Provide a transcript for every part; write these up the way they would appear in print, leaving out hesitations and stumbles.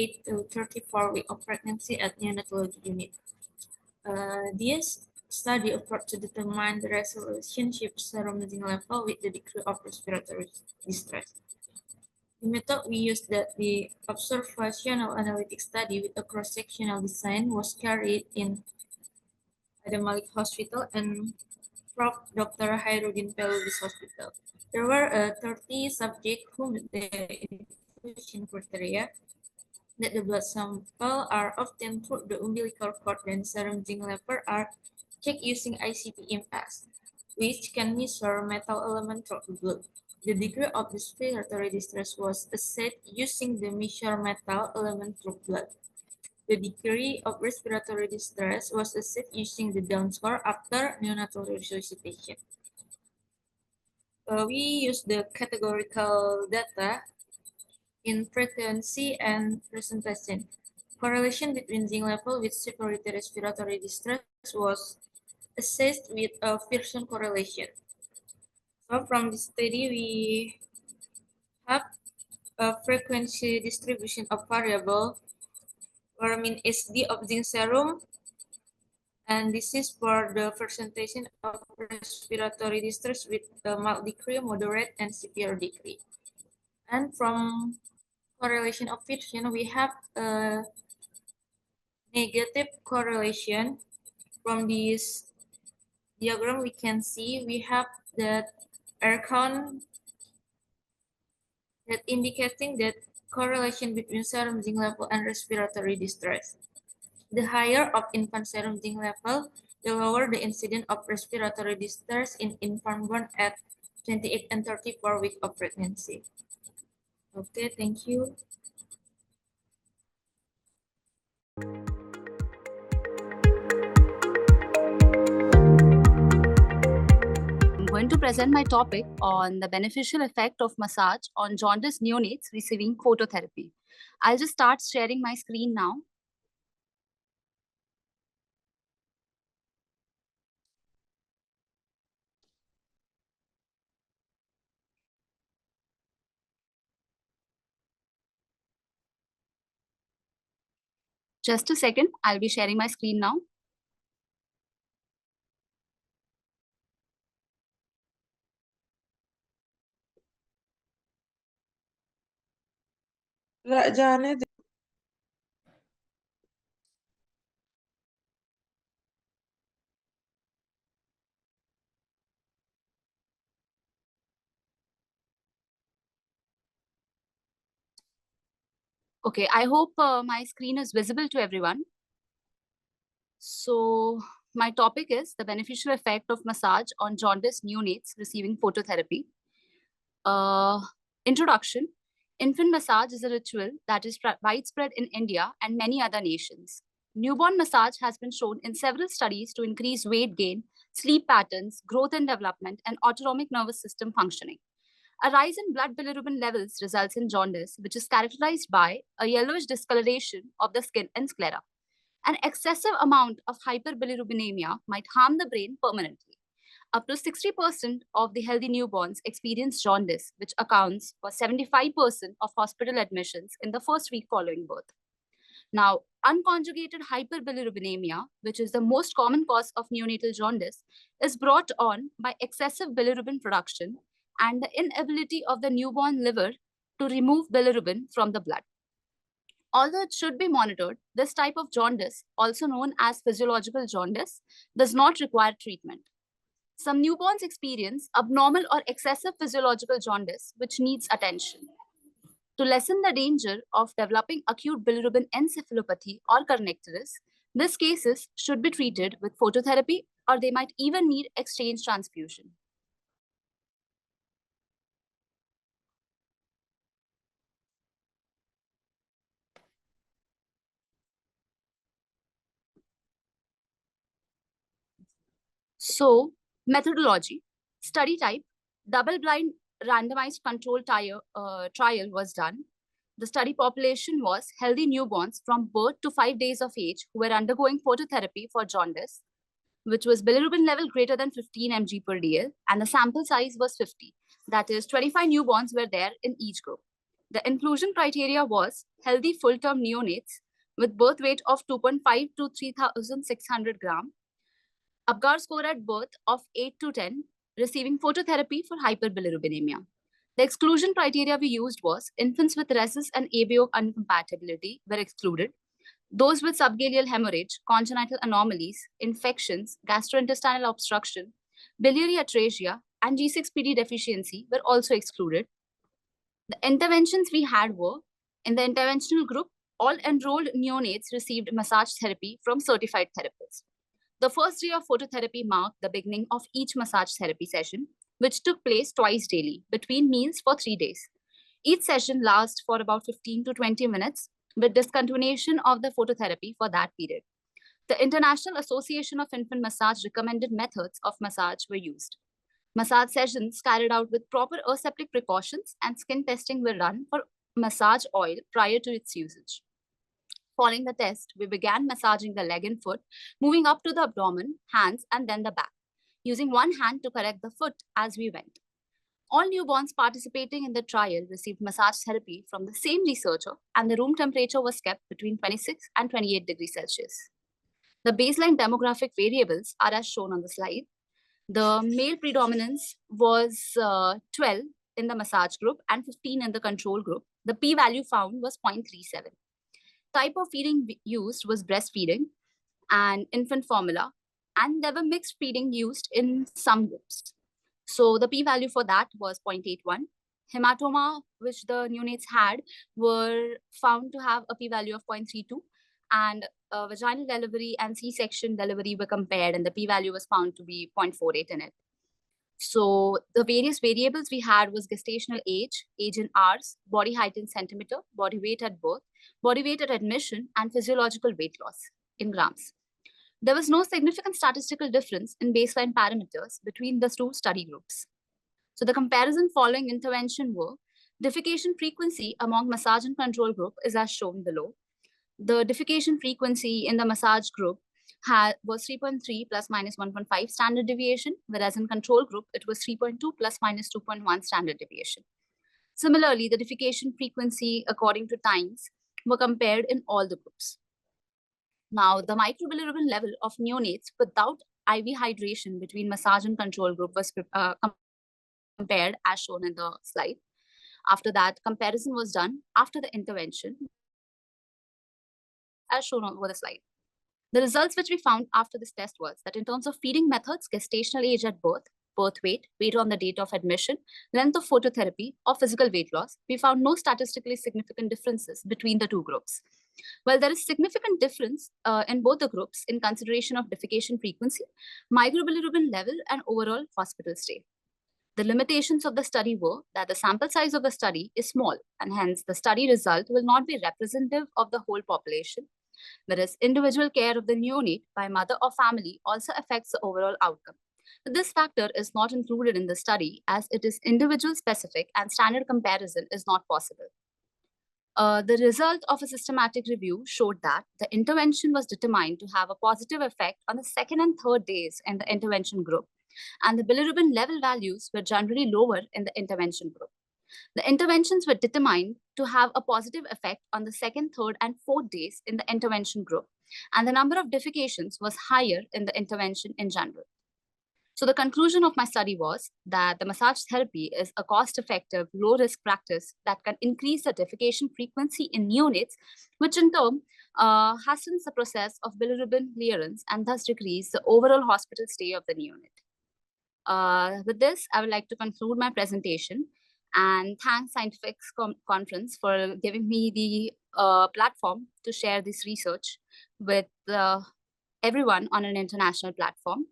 28 to 34-week of pregnancy at neonatology unit. This study approach to determine the relationship serum zinc level with the degree of respiratory distress. The method we used that the observational analytic study with a cross-sectional design was carried in Adam Malik Hospital and Prof. Dr. Hairuddin Pelubis Hospital. There were 30 subjects who met the inclusion criteria that the blood sample are obtained through the umbilical cord and serum zinc level are checked using ICP impasse, which can measure metal element through the blood. The degree of respiratory distress was assessed using the measure metal element through blood. The degree of respiratory distress was assessed using the Down score after neonatal resuscitation. We use the categorical data in frequency and presentation. Correlation between zinc level with severity respiratory distress was assessed with a Pearson correlation. So from this study, we have a frequency distribution of variable, or SD of zinc serum, and this is for the presentation of respiratory distress with a mild degree, moderate, and severe degree. And from correlation of Pearson, we have a negative correlation. From this diagram, we can see we have that air count that indicating that correlation between serum zinc level and respiratory distress. The higher of infant serum zinc level, the lower the incidence of respiratory distress in infant born at 28 and 34 weeks of pregnancy. Okay, thank you. I'm going to present my topic on the beneficial effect of massage on jaundiced neonates receiving phototherapy. I'll just start sharing my screen now. Just a second, I'll be sharing my screen now. Okay, I hope my screen is visible to everyone. So my topic is the beneficial effect of massage on jaundiced neonates receiving phototherapy. Introduction. Infant massage is a ritual that is widespread in India and many other nations. Newborn massage has been shown in several studies to increase weight gain, sleep patterns, growth and development, and autonomic nervous system functioning. A rise in blood bilirubin levels results in jaundice, which is characterized by a yellowish discoloration of the skin and sclera. An excessive amount of hyperbilirubinemia might harm the brain permanently. Up to 60% of the healthy newborns experience jaundice, which accounts for 75% of hospital admissions in the first week following birth. Now, unconjugated hyperbilirubinemia, which is the most common cause of neonatal jaundice, is brought on by excessive bilirubin production and the inability of the newborn liver to remove bilirubin from the blood. Although it should be monitored, this type of jaundice, also known as physiological jaundice, does not require treatment. Some newborns experience abnormal or excessive physiological jaundice, which needs attention. To lessen the danger of developing acute bilirubin encephalopathy or kernicterus, these cases should be treated with phototherapy, or they might even need exchange transfusion. So, methodology, study type, double-blind randomized controlled trial was done. The study population was healthy newborns from birth to 5 days of age who were undergoing phototherapy for jaundice, which was bilirubin level greater than 15 mg per dl, and the sample size was 50. That is, 25 newborns were there in each group. The inclusion criteria was healthy full-term neonates with birth weight of 2.5 to 3,600 gram, Apgar score at birth of 8 to 10, receiving phototherapy for hyperbilirubinemia. The exclusion criteria we used was infants with rhesus and ABO incompatibility were excluded. Those with subgaleal hemorrhage, congenital anomalies, infections, gastrointestinal obstruction, biliary atresia, and G6PD deficiency were also excluded. The interventions we had were, in the interventional group, all enrolled neonates received massage therapy from certified therapists. The first day of phototherapy marked the beginning of each massage therapy session, which took place twice daily between meals for 3 days. Each session lasts for about 15 to 20 minutes with discontinuation of the phototherapy for that period. The International Association of Infant Massage recommended methods of massage were used. Massage sessions carried out with proper aseptic precautions and skin testing were done for massage oil prior to its usage. Following the test, we began massaging the leg and foot, moving up to the abdomen, hands, and then the back, using one hand to correct the foot as we went. All newborns participating in the trial received massage therapy from the same researcher, and the room temperature was kept between 26 and 28 degrees Celsius. The baseline demographic variables are as shown on the slide. The male predominance was 12 in the massage group and 15 in the control group. The p-value found was 0.37. Type of feeding used was breastfeeding and infant formula, and there were mixed feeding used in some groups. So the p-value for that was 0.81. Hematoma, which the neonates had, were found to have a p-value of 0.32, and vaginal delivery and C-section delivery were compared, and the p-value was found to be 0.48 in it. So the various variables we had was gestational age, age in hours, body height in centimeter, body weight at birth, body weight at admission, and physiological weight loss in grams. There was no significant statistical difference in baseline parameters between the two study groups. So the comparison following intervention were defecation frequency among massage and control group is as shown below. The defecation frequency in the massage group was 3.3 plus minus 1.5 standard deviation, whereas in control group, it was 3.2 plus minus 2.1 standard deviation. Similarly, the defecation frequency according to times were compared in all the groups. Now, the microbilirubin level of neonates without IV hydration between massage and control group was compared as shown in the slide. After that, comparison was done after the intervention as shown over the slide. The results which we found after this test was that in terms of feeding methods, gestational age at birth, birth weight, weight on the date of admission, length of phototherapy, or physical weight loss, we found no statistically significant differences between the two groups. While there is significant difference in both the groups in consideration of defecation frequency, microbilirubin level, and overall hospital stay. The limitations of the study were that the sample size of the study is small, and hence the study result will not be representative of the whole population, whereas individual care of the neonate by mother or family also affects the overall outcome. But this factor is not included in the study as it is individual specific and standard comparison is not possible. The result of a systematic review showed that the intervention was determined to have a positive effect on the second and third days in the intervention group, and the bilirubin level values were generally lower in the intervention group. The interventions were determined to have a positive effect on the second, third, and fourth days in the intervention group, and the number of defecations was higher in the intervention in general. So the conclusion of my study was that the massage therapy is a cost-effective, low-risk practice that can increase the defecation frequency in neonates, which in turn hastens the process of bilirubin clearance and thus decrease the overall hospital stay of the neonate. With this, I would like to conclude my presentation and thank Scientific Conference for giving me the platform to share this research with everyone on an international platform.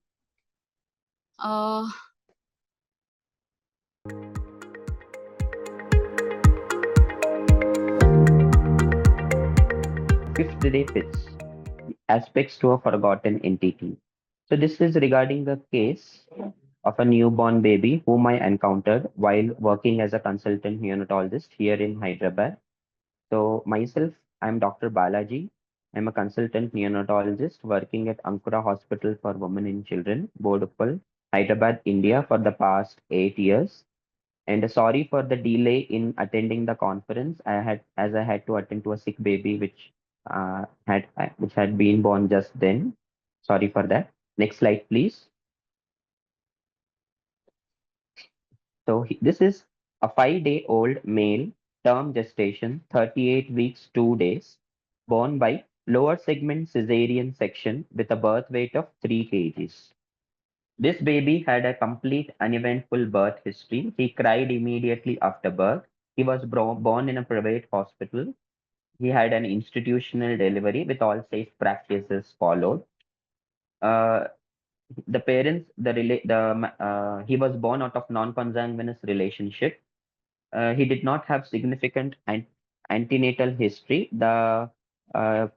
Fifth day fits aspects to a forgotten entity. So this is regarding the case of a newborn baby whom I encountered while working as a consultant neonatologist here in Hyderabad. So myself, I'm Dr. Balaji. I'm a consultant neonatologist working at Ankura Hospital for Women and Children, Boduppal, Hyderabad, India for the past 8 years. And sorry for the delay in attending the conference. I had to attend to a sick baby which had been born just then. Sorry for that. Next slide, please. So this is a 5-day-old male, term gestation, 38 weeks 2 days, born by lower segment cesarean section with a birth weight of 3 kgs. This baby had a complete uneventful birth history. He cried immediately after birth. He was born in a private hospital. He had an institutional delivery with all safe practices followed. Uh, the parents, he was born out of non-consanguineous relationship. He did not have significant antenatal history. The uh,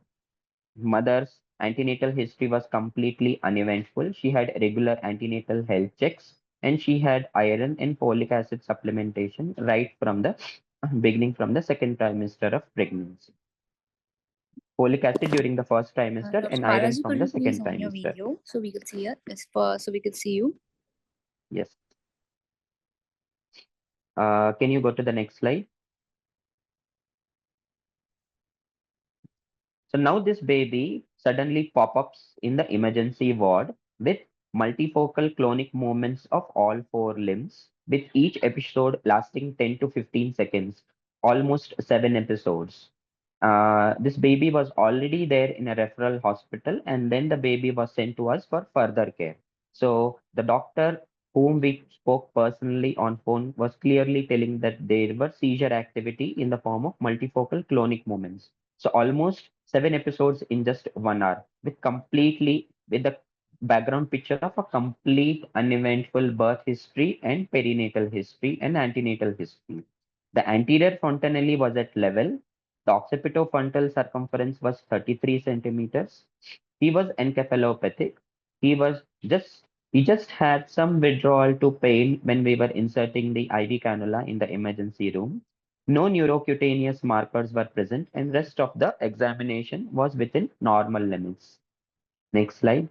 mother's antenatal history was completely uneventful. She had regular antenatal health checks and she had iron and folic acid supplementation right from the beginning from the second trimester of pregnancy. Folic acid during the first trimester Dr. and iron Balaji, from could the you please second on your trimester. video so we could see it? So we could see you. Yes. Can you go to the next slide? So now this baby suddenly pop-ups in the emergency ward with multifocal clonic movements of all four limbs, with each episode lasting 10 to 15 seconds, almost 7 episodes. This baby was already there in a referral hospital, and then the baby was sent to us for further care. So the doctor whom we spoke personally on phone was clearly telling that there were seizure activity in the form of multifocal clonic movements. So almost 7 episodes in just 1 hour, with the background picture of a complete uneventful birth history and perinatal history and antenatal history. The anterior fontanelle was at level. The occipitofrontal circumference was 33 centimeters. He was encephalopathic. He was just he just had some withdrawal to pain when we were inserting the IV cannula in the emergency room. No neurocutaneous markers were present, and rest of the examination was within normal limits. Next slide.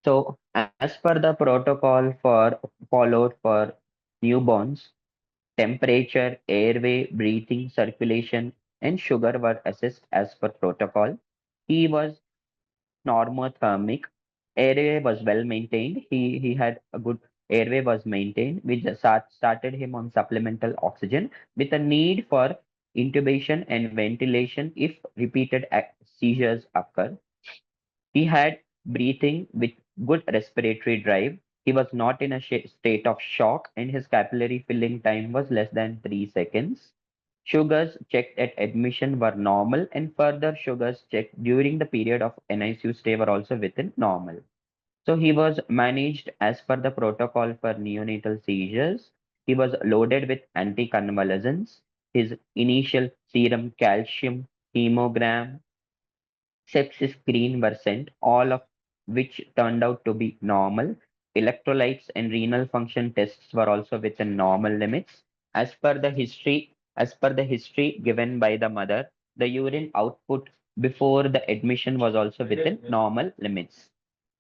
So, as per the protocol followed for newborns, temperature, airway, breathing, circulation, and sugar were assessed as per protocol. He was normothermic. Airway was well maintained. He had a good airway was maintained. We just started him on supplemental oxygen with a need for intubation and ventilation if repeated seizures occur. He had breathing with good respiratory drive. He was not in a state of shock, and his capillary filling time was less than 3 seconds. Sugars checked at admission were normal, and further sugars checked during the period of NICU stay were also within normal. So he was managed as per the protocol for neonatal seizures. He was loaded with anticonvulsants. His initial serum calcium, hemogram, sepsis screen were sent, all of which turned out to be normal. Electrolytes and renal function tests were also within normal limits. As per the history given by the mother, the urine output before the admission was also within normal limits.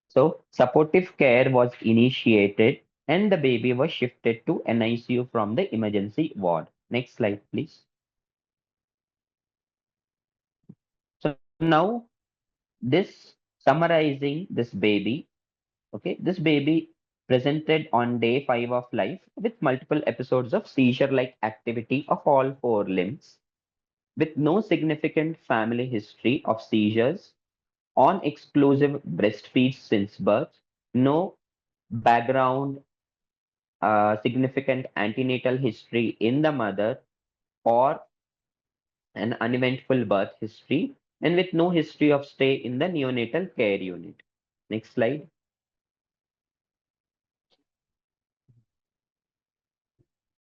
So supportive care was initiated and the baby was shifted to NICU from the emergency ward. Next slide, please. So now this summarizing this baby. Okay, this baby presented on day 5 of life with multiple episodes of seizure-like activity of all four limbs, with no significant family history of seizures, on exclusive breastfeeds since birth, no background significant antenatal history in the mother, or an uneventful birth history, and with no history of stay in the neonatal care unit. Next slide.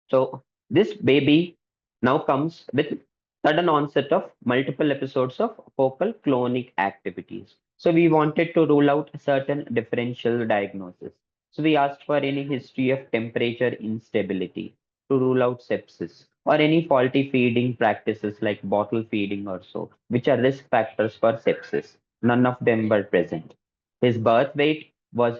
So this baby now comes with sudden onset of multiple episodes of focal clonic activities. So we wanted to rule out certain differential diagnosis. So we asked for any history of temperature instability to rule out sepsis or any faulty feeding practices like bottle feeding or so, which are risk factors for sepsis. None of them were present. His birth weight was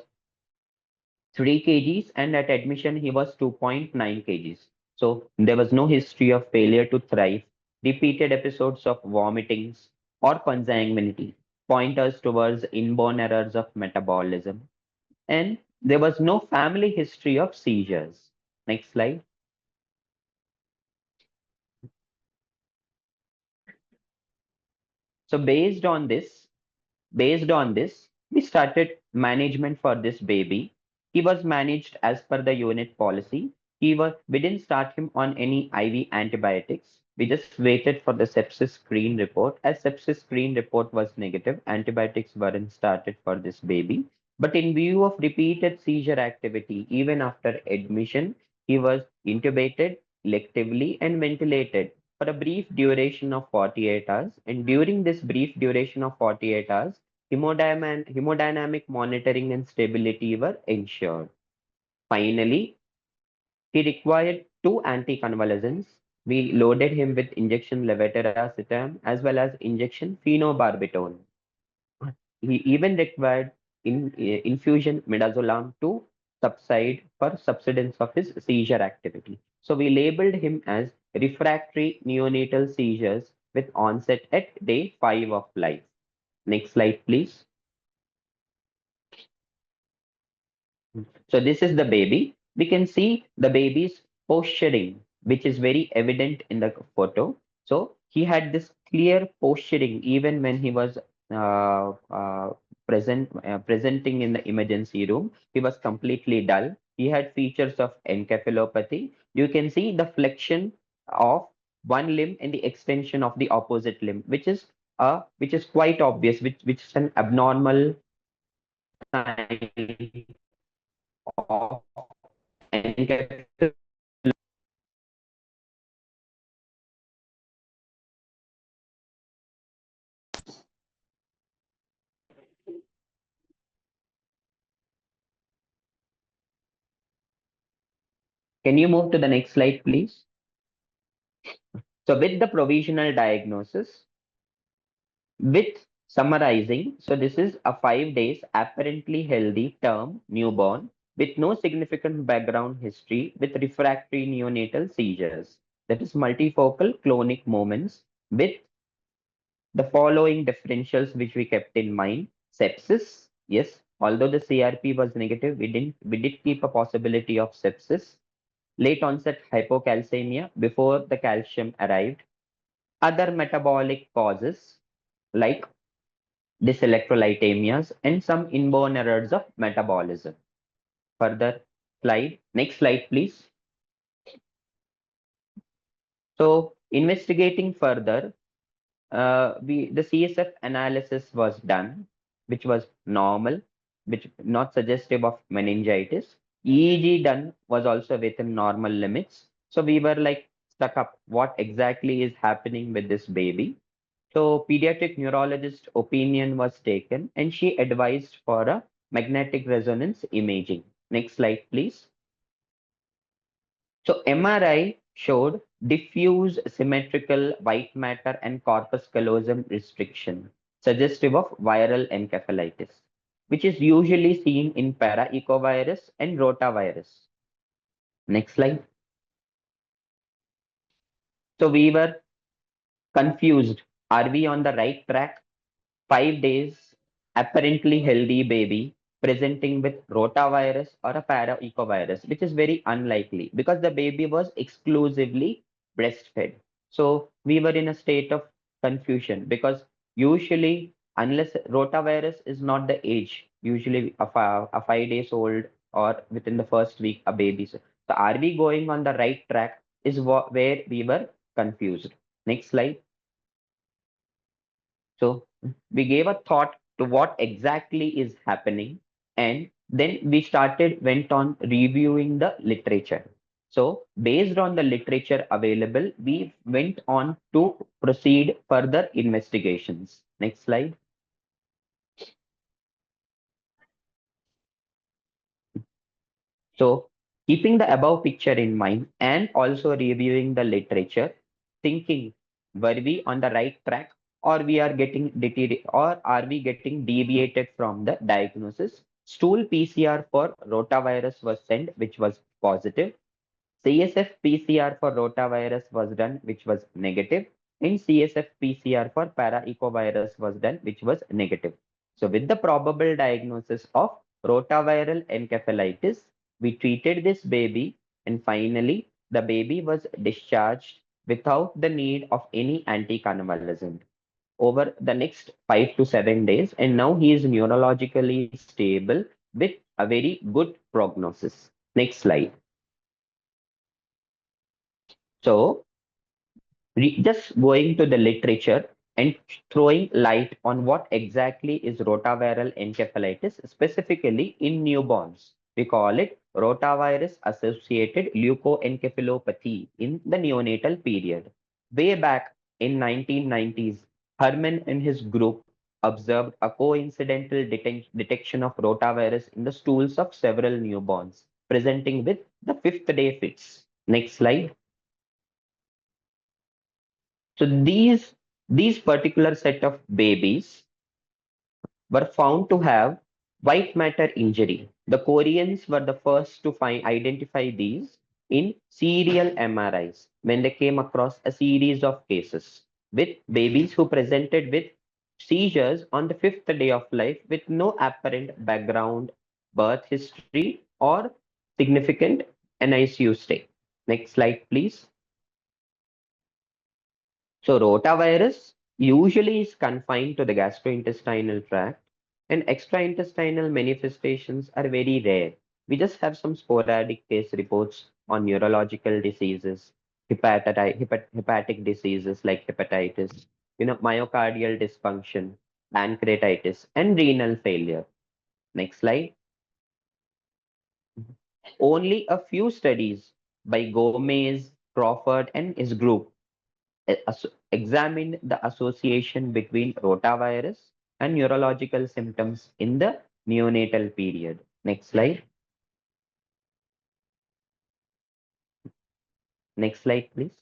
3 kgs, and at admission he was 2.9 kgs. So there was no history of failure to thrive, repeated episodes of vomitings or consanguinity, pointers towards inborn errors of metabolism, and there was no family history of seizures. Next slide. So based on this, we started management for this baby. He was managed as per the unit policy. We didn't start him on any IV antibiotics. We just waited for the sepsis screen report. As sepsis screen report was negative, antibiotics weren't started for this baby. But in view of repeated seizure activity, even after admission, he was intubated, electively, and ventilated for a brief duration of 48 hours. And during this brief duration of 48 hours, hemodynamic monitoring and stability were ensured. Finally, he required two anticonvulsants. We loaded him with injection levetiracetam as well as injection phenobarbital. He even required infusion midazolam to subside for subsidence of his seizure activity. So we labeled him as refractory neonatal seizures with onset at day 5 of life. Next slide, please. So this is the baby. We can see the baby's posturing, which is very evident in the photo. So he had this clear posturing even when he was presenting in the emergency room. He was completely dull. He had features of encephalopathy. You can see the flexion of one limb and the extension of the opposite limb, which is quite obvious, which is an abnormal sign of encephalopathy. Can you move to the next slide, please? So with the provisional diagnosis, with summarizing, so this is a 5 days apparently healthy term newborn with no significant background history with refractory neonatal seizures. That is multifocal clonic moments with the following differentials which we kept in mind. Sepsis, yes, although the CRP was negative, we did keep a possibility of sepsis. Late onset hypocalcemia before the calcium arrived. Other metabolic causes like dyselectrolytemias and some inborn errors of metabolism. Further slide, next slide, please. So, investigating further, the CSF analysis was done, which was normal, which not suggestive of meningitis. EEG done was also within normal limits. So we were like stuck up. What exactly is happening with this baby? So pediatric neurologist opinion was taken, and she advised for a magnetic resonance imaging. Next slide, please. So MRI showed diffuse symmetrical white matter and corpus callosum restriction, suggestive of viral encephalitis, which is usually seen in paraecovirus and rotavirus. Next slide. So we were confused. Are we on the right track? 5 days, apparently healthy baby presenting with rotavirus or a paraecovirus, which is very unlikely because the baby was exclusively breastfed. So we were in a state of confusion because usually, unless rotavirus is not the age, usually a 5 days old or within the first week, a baby. So are we going on the right track? Is where we were confused. Next slide. So we gave a thought to what exactly is happening, and then went on reviewing the literature. So based on the literature available, we went on to proceed further investigations. Next slide. So keeping the above picture in mind and also reviewing the literature, thinking, were we on the right track or we are getting or are we getting deviated from the diagnosis? Stool PCR for rotavirus was sent, which was positive. CSF PCR for rotavirus was done, which was negative. And CSF PCR for paraecovirus was done, which was negative. So, with the probable diagnosis of rotaviral encephalitis, we treated this baby, and finally, the baby was discharged without the need of any anticonvulsant over the next 5 to 7 days. And now he is neurologically stable with a very good prognosis. Next slide. So, just going to the literature and throwing light on what exactly is rotaviral encephalitis, specifically in newborns. We call it rotavirus associated leukoencephalopathy in the neonatal period. Way back in 1990s, Herman and his group observed a coincidental detection of rotavirus in the stools of several newborns, presenting with the fifth day fits. Next slide. So these particular set of babies were found to have white matter injury. The Koreans were the first to identify these in serial MRIs when they came across a series of cases with babies who presented with seizures on the fifth day of life with no apparent background birth history or significant NICU stay. Next slide, please. So rotavirus usually is confined to the gastrointestinal tract, and extraintestinal manifestations are very rare. We just have some sporadic case reports on neurological diseases, hepatic diseases like hepatitis, myocardial dysfunction, pancreatitis, and renal failure. Next slide. Only a few studies by Gomez, Crawford, and his group examined the association between rotavirus and neurological symptoms in the neonatal period. Next slide. Next slide, please.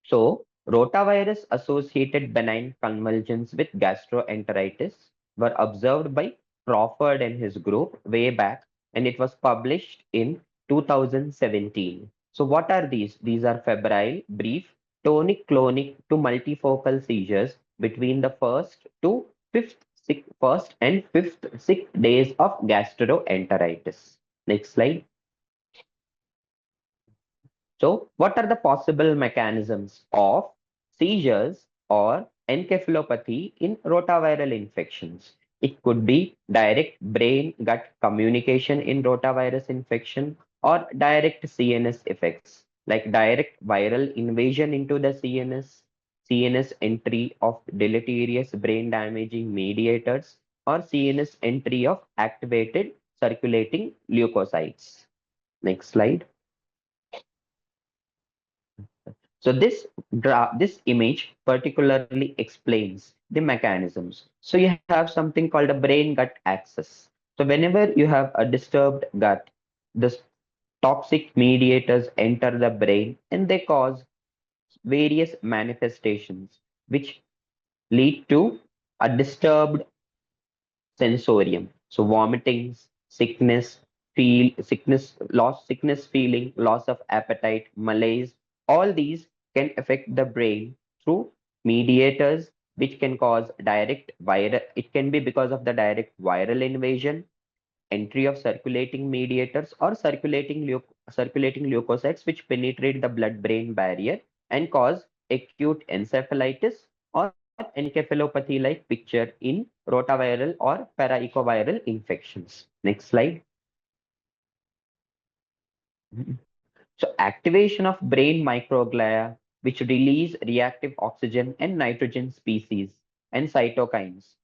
So, rotavirus associated benign convulsions with gastroenteritis were observed by Crawford and his group way back, and it was published in 2017. So, what are these? These are febrile, brief, tonic clonic to multifocal seizures between the first and fifth sick days of gastroenteritis. Next slide. So, what are the possible mechanisms of seizures or encephalopathy in rotaviral infections? It could be direct brain gut communication in rotavirus infection or direct CNS effects like direct viral invasion into the CNS entry of deleterious brain damaging mediators, or CNS entry of activated circulating leukocytes. Next slide. So this image particularly explains the mechanisms. So you have something called a brain-gut axis. So whenever you have a disturbed gut, the toxic mediators enter the brain and they cause various manifestations which lead to a disturbed sensorium. So vomitings, sickness feeling, loss of appetite, malaise, all these can affect the brain through mediators, which can cause direct viral. It can be because of the direct viral invasion, entry of circulating mediators, or circulating leukocytes, which penetrate the blood-brain barrier and cause acute encephalitis or encephalopathy like picture in rotaviral or paraecoviral infections. Next slide. So activation of brain microglia, which release reactive oxygen and nitrogen species and cytokines.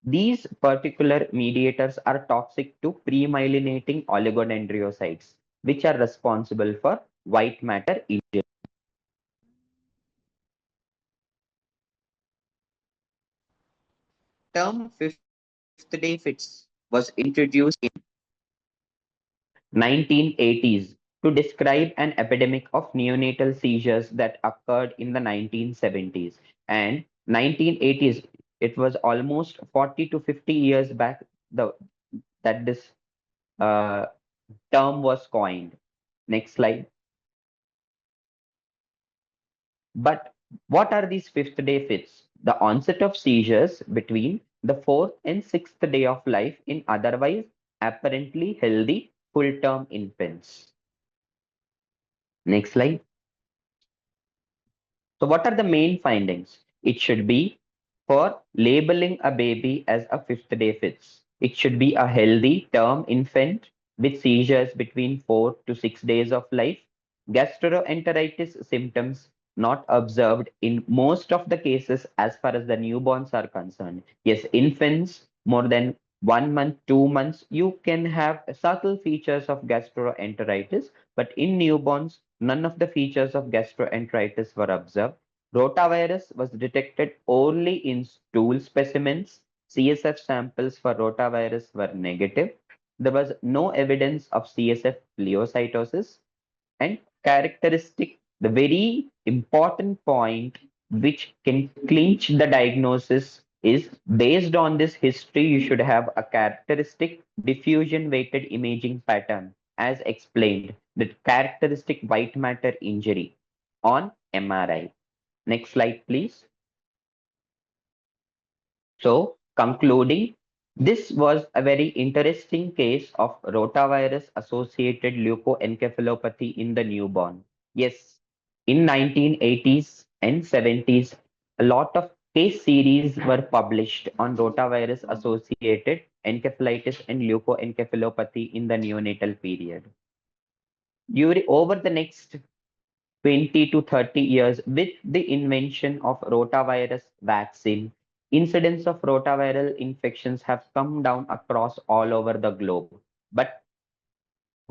These particular mediators are toxic to premiyelinating oligodendrocytes, which are responsible for white matter injury. Term fifth day fits was introduced in 1980s to describe an epidemic of neonatal seizures that occurred in the 1970s. And 1980s, it was almost 40 to 50 years back. The that this uh, term was coined. Next slide. But what are these fifth day fits? The onset of seizures between the fourth and sixth day of life in otherwise apparently healthy full term infants. Next slide. So, what are the main findings? It should be for labeling a baby as a fifth day fits. It should be a healthy term infant with seizures between 4 to 6 days of life. Gastroenteritis symptoms not observed in most of the cases as far as the newborns are concerned. Yes, infants more than 1 month, 2 months, you can have subtle features of gastroenteritis, but in newborns, none of the features of gastroenteritis were observed. Rotavirus was detected only in stool specimens. CSF samples for rotavirus were negative. There was no evidence of CSF pleocytosis and characteristic, the very important point which can clinch the diagnosis is based on this history, you should have a characteristic diffusion weighted imaging pattern as explained, the characteristic white matter injury on MRI. Next slide, please. So, concluding, this was a very interesting case of rotavirus associated leukoencephalopathy in the newborn. Yes, in 1980s and 70s, a lot of case series were published on rotavirus associated encephalitis and leukoencephalopathy in the neonatal period. Over the next 20 to 30 years, with the invention of rotavirus vaccine, incidence of rotaviral infections have come down across all over the globe. But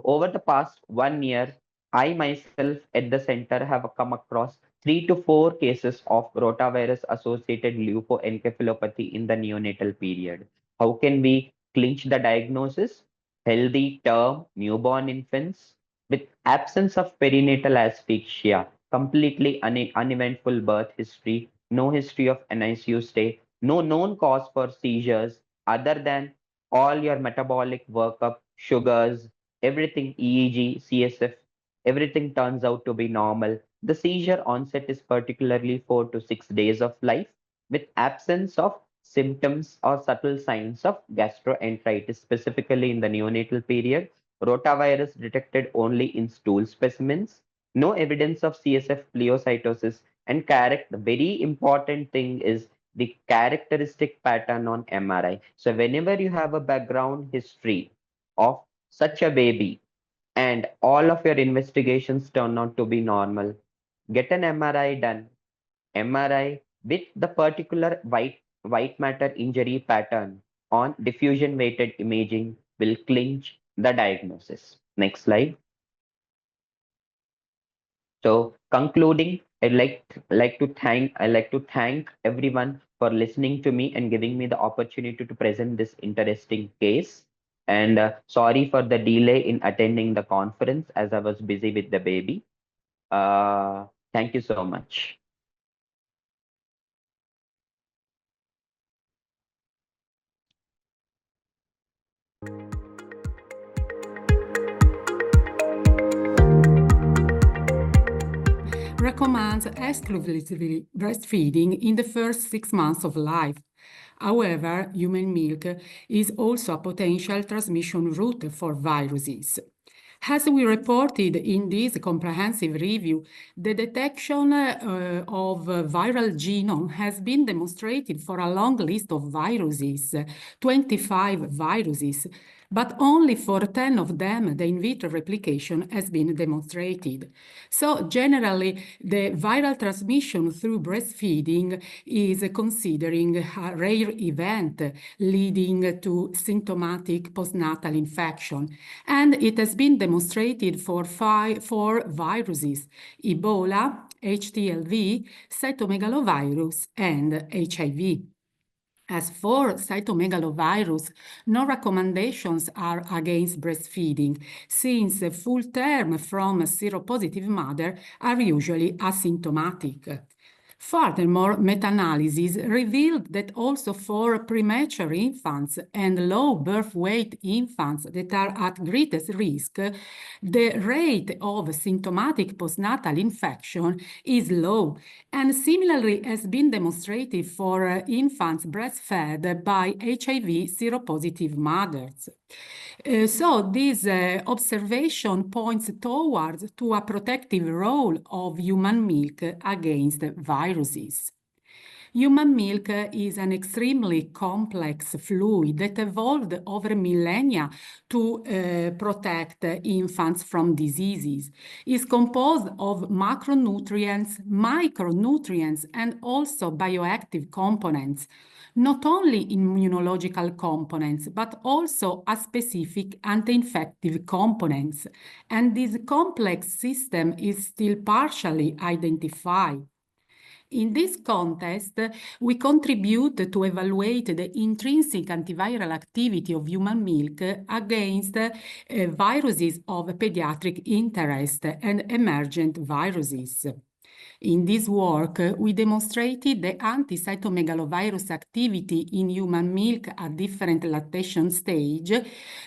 over the past 1 year, I myself at the center have come across 3 to 4 cases of rotavirus associated leukoencephalopathy in the neonatal period. How can we clinch the diagnosis? Healthy term newborn infants with absence of perinatal asphyxia, completely uneventful birth history, no history of NICU stay, no known cause for seizures other than all your metabolic workup, sugars, everything EEG, CSF, everything turns out to be normal. The seizure onset is particularly 4 to 6 days of life with absence of symptoms or subtle signs of gastroenteritis, specifically in the neonatal period. Rotavirus detected only in stool specimens. No evidence of CSF pleocytosis and the very important thing is the characteristic pattern on MRI. So whenever you have a background history of such a baby and all of your investigations turn out to be normal, get an MRI done. MRI with the particular white matter injury pattern on diffusion weighted imaging will clinch the diagnosis. Next slide. So concluding, I'd like to thank everyone for listening to me and giving me the opportunity to present this interesting case. And sorry for the delay in attending the conference as I was busy with the baby. Thank you so much. Recommends exclusively breastfeeding in the first 6 months of life. However, human milk is also a potential transmission route for viruses. As we reported in this comprehensive review, the detection of viral genome has been demonstrated for a long list of viruses, 25 viruses, but only for 10 of them the in vitro replication has been demonstrated. So generally, the viral transmission through breastfeeding is considering a rare event leading to symptomatic postnatal infection, and it has been demonstrated for four viruses: Ebola, HTLV, cytomegalovirus, and HIV. As for cytomegalovirus, no recommendations are against breastfeeding, since full term from a seropositive mother are usually asymptomatic. Furthermore, meta-analysis revealed that also for premature infants and low birth weight infants that are at greatest risk, the rate of symptomatic postnatal infection is low, and similarly has been demonstrated for infants breastfed by HIV seropositive mothers. So this observation points towards to a protective role of human milk against viruses. Human milk is an extremely complex fluid that evolved over millennia to protect infants from diseases. It's composed of macronutrients, micronutrients, and also bioactive components, not only immunological components, but also a specific anti-infective components. And this complex system is still partially identified. In this context, we contribute to evaluate the intrinsic antiviral activity of human milk against viruses of pediatric interest and emergent viruses. In this work, we demonstrated the anti-cytomegalovirus activity in human milk at different lactation stage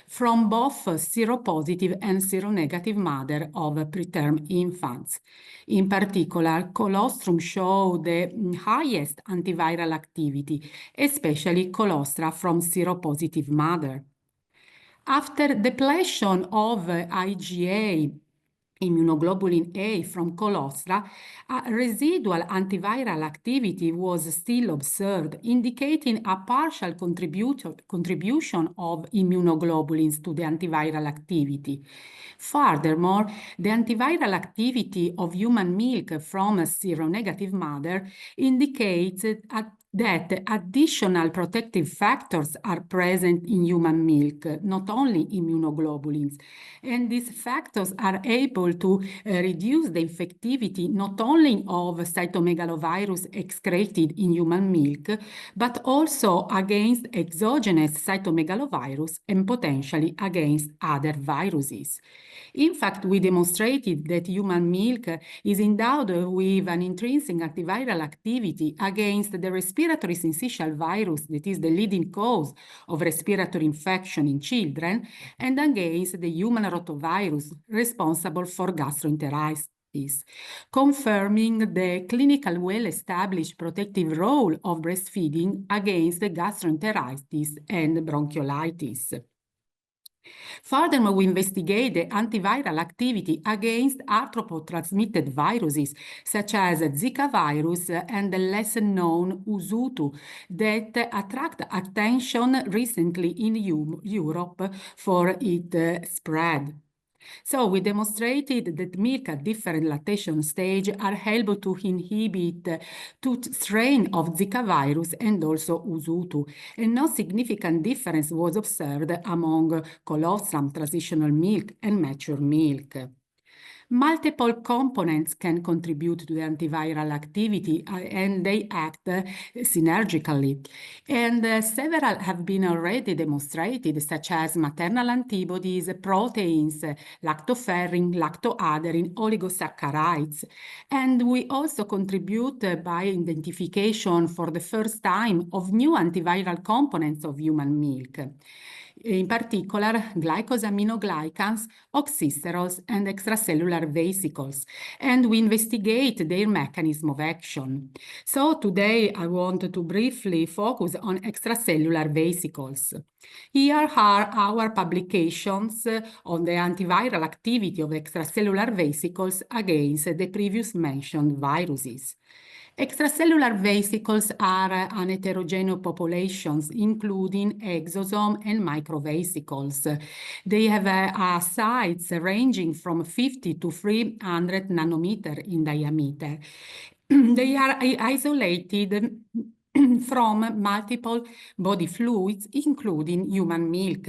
from both seropositive and seronegative mother of preterm infants. In particular, colostrum showed the highest antiviral activity, especially colostra from seropositive mother. After depletion of IgA, immunoglobulin A from colostra, a residual antiviral activity was still observed, indicating a partial contribution of immunoglobulins to the antiviral activity. Furthermore, the antiviral activity of human milk from a seronegative mother indicates that additional protective factors are present in human milk, not only immunoglobulins. And these factors are able to reduce the infectivity not only of cytomegalovirus excreted in human milk, but also against exogenous cytomegalovirus and potentially against other viruses. In fact, we demonstrated that human milk is endowed with an intrinsic antiviral activity against the respiratory syncytial virus that is the leading cause of respiratory infection in children and against the human rotavirus responsible for gastroenteritis, confirming the clinical well-established protective role of breastfeeding against the gastroenteritis and bronchiolitis. Furthermore, we investigate the antiviral activity against arthropod-transmitted viruses, such as Zika virus and the lesser-known Usutu, that attract attention recently in Europe for its spread. So we demonstrated that milk at different lactation stage are able to inhibit two strains of Zika virus and also Usutu, and no significant difference was observed among colostrum, transitional milk, and mature milk. Multiple components can contribute to the antiviral activity and they act synergically. And several have been already demonstrated, such as maternal antibodies, proteins, lactoferrin, lactoaderin, oligosaccharides. And we also contribute by identification for the first time of new antiviral components of human milk. In particular, glycosaminoglycans, oxysterols, and extracellular vesicles, and we investigate their mechanism of action. So today I want to briefly focus on extracellular vesicles. Here are our publications on the antiviral activity of extracellular vesicles against the previous mentioned viruses. Extracellular vesicles are an heterogeneous populations, including exosome and microvesicles. They have a size ranging from 50 to 300 nanometer in diameter. They are isolated from multiple body fluids, including human milk.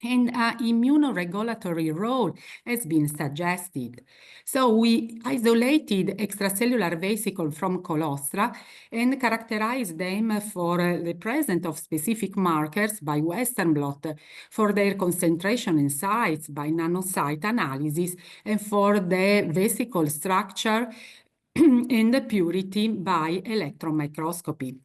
And an immunoregulatory role has been suggested. So we isolated extracellular vesicles from colostra and characterized them for the presence of specific markers by Western blot, for their concentration and size by nanosite analysis, and for the vesicle structure and the purity by electron microscopy.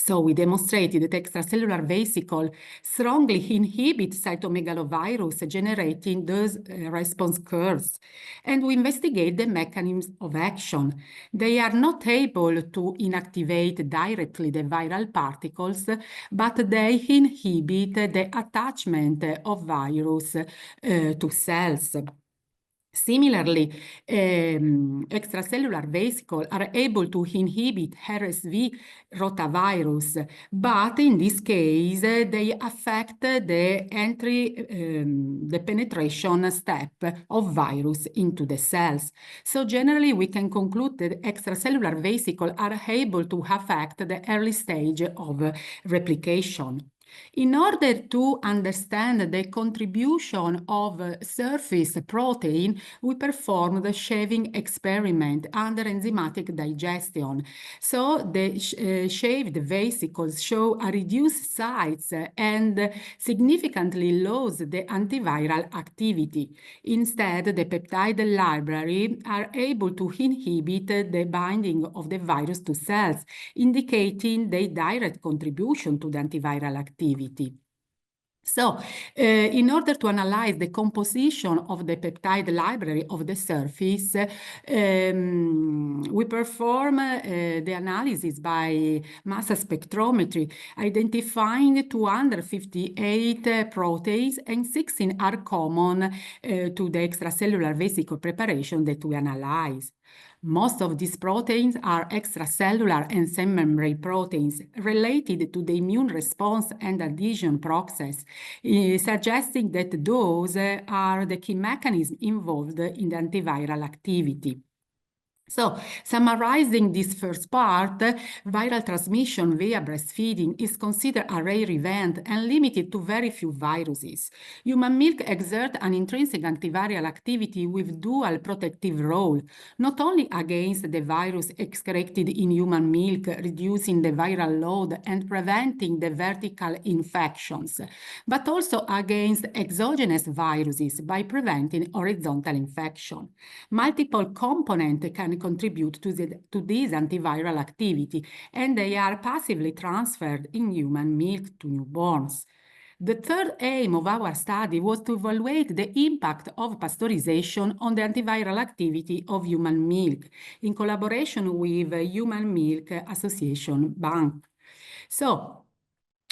So we demonstrated that extracellular vesicle strongly inhibit cytomegalovirus, generating those response curves. And we investigate the mechanisms of action. They are not able to inactivate directly the viral particles, but they inhibit the attachment of virus to cells. Similarly, extracellular vesicles are able to inhibit RSV rotavirus, but in this case, they affect the entry, the penetration step of virus into the cells. So generally, we can conclude that extracellular vesicles are able to affect the early stage of replication. In order to understand the contribution of surface protein, we performed the shaving experiment under enzymatic digestion. So the shaved vesicles show a reduced size and significantly lose the antiviral activity. Instead, the peptide library are able to inhibit the binding of the virus to cells, indicating their direct contribution to the antiviral activity. So, in order to analyze the composition of the peptide library of the surface, we perform the analysis by mass spectrometry, identifying 258 proteins, and 16 are common to the extracellular vesicle preparation that we analyze. Most of these proteins are extracellular and cell membrane proteins related to the immune response and adhesion process, suggesting that those are the key mechanisms involved in the antiviral activity. So, summarizing this first part, viral transmission via breastfeeding is considered a rare event and limited to very few viruses. Human milk exerts an intrinsic antiviral activity with dual protective role, not only against the virus excreted in human milk, reducing the viral load and preventing the vertical infections, but also against exogenous viruses by preventing horizontal infection. Multiple components can contribute to this antiviral activity, and they are passively transferred in human milk to newborns. The third aim of our study was to evaluate the impact of pasteurization on the antiviral activity of human milk in collaboration with Human Milk Association Bank. So,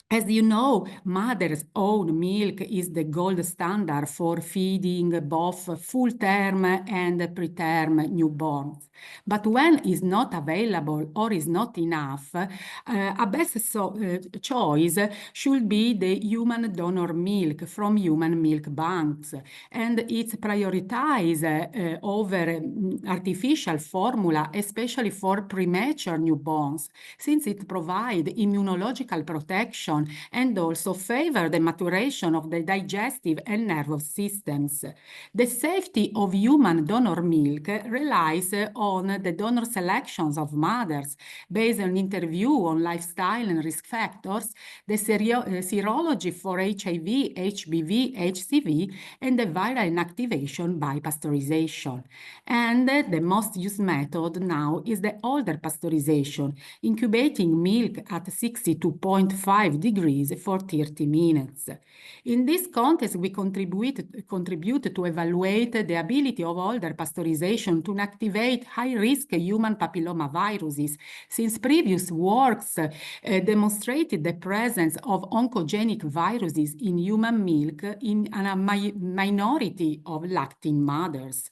as you know, mother's own milk is the gold standard for feeding both full-term and preterm newborns. But when it's not available or is not enough, a best choice should be the human donor milk from human milk banks, and it's prioritized over artificial formula, especially for premature newborns, since it provides immunological protection and also favor the maturation of the digestive and nervous systems. The safety of human donor milk relies on the donor selections of mothers based on interview on lifestyle and risk factors, the serology for HIV, HBV, HCV, and the viral inactivation by pasteurization. And the most used method now is the older pasteurization, incubating milk at 62.5 degrees for 30 minutes. In this context, we contribute to evaluate the ability of older pasteurization to inactivate high-risk human papillomaviruses, since previous works demonstrated the presence of oncogenic viruses in human milk in a minority of lacting mothers.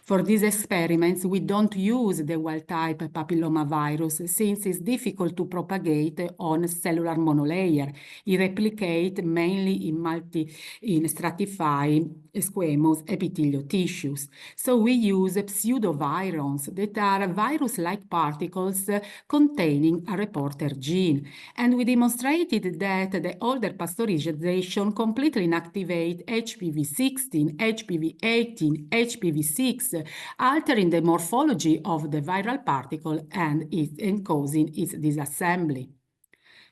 For these experiments, we don't use the wild-type papillomavirus, since it's difficult to propagate on cellular monolayer. It replicates mainly in stratified squamous epithelial tissues. So we use pseudovirons that are virus-like particles containing a reporter gene. And we demonstrated that the older pasteurization completely inactivates HPV16, HPV18, HPV6, altering the morphology of the viral particle and causing its disassembly.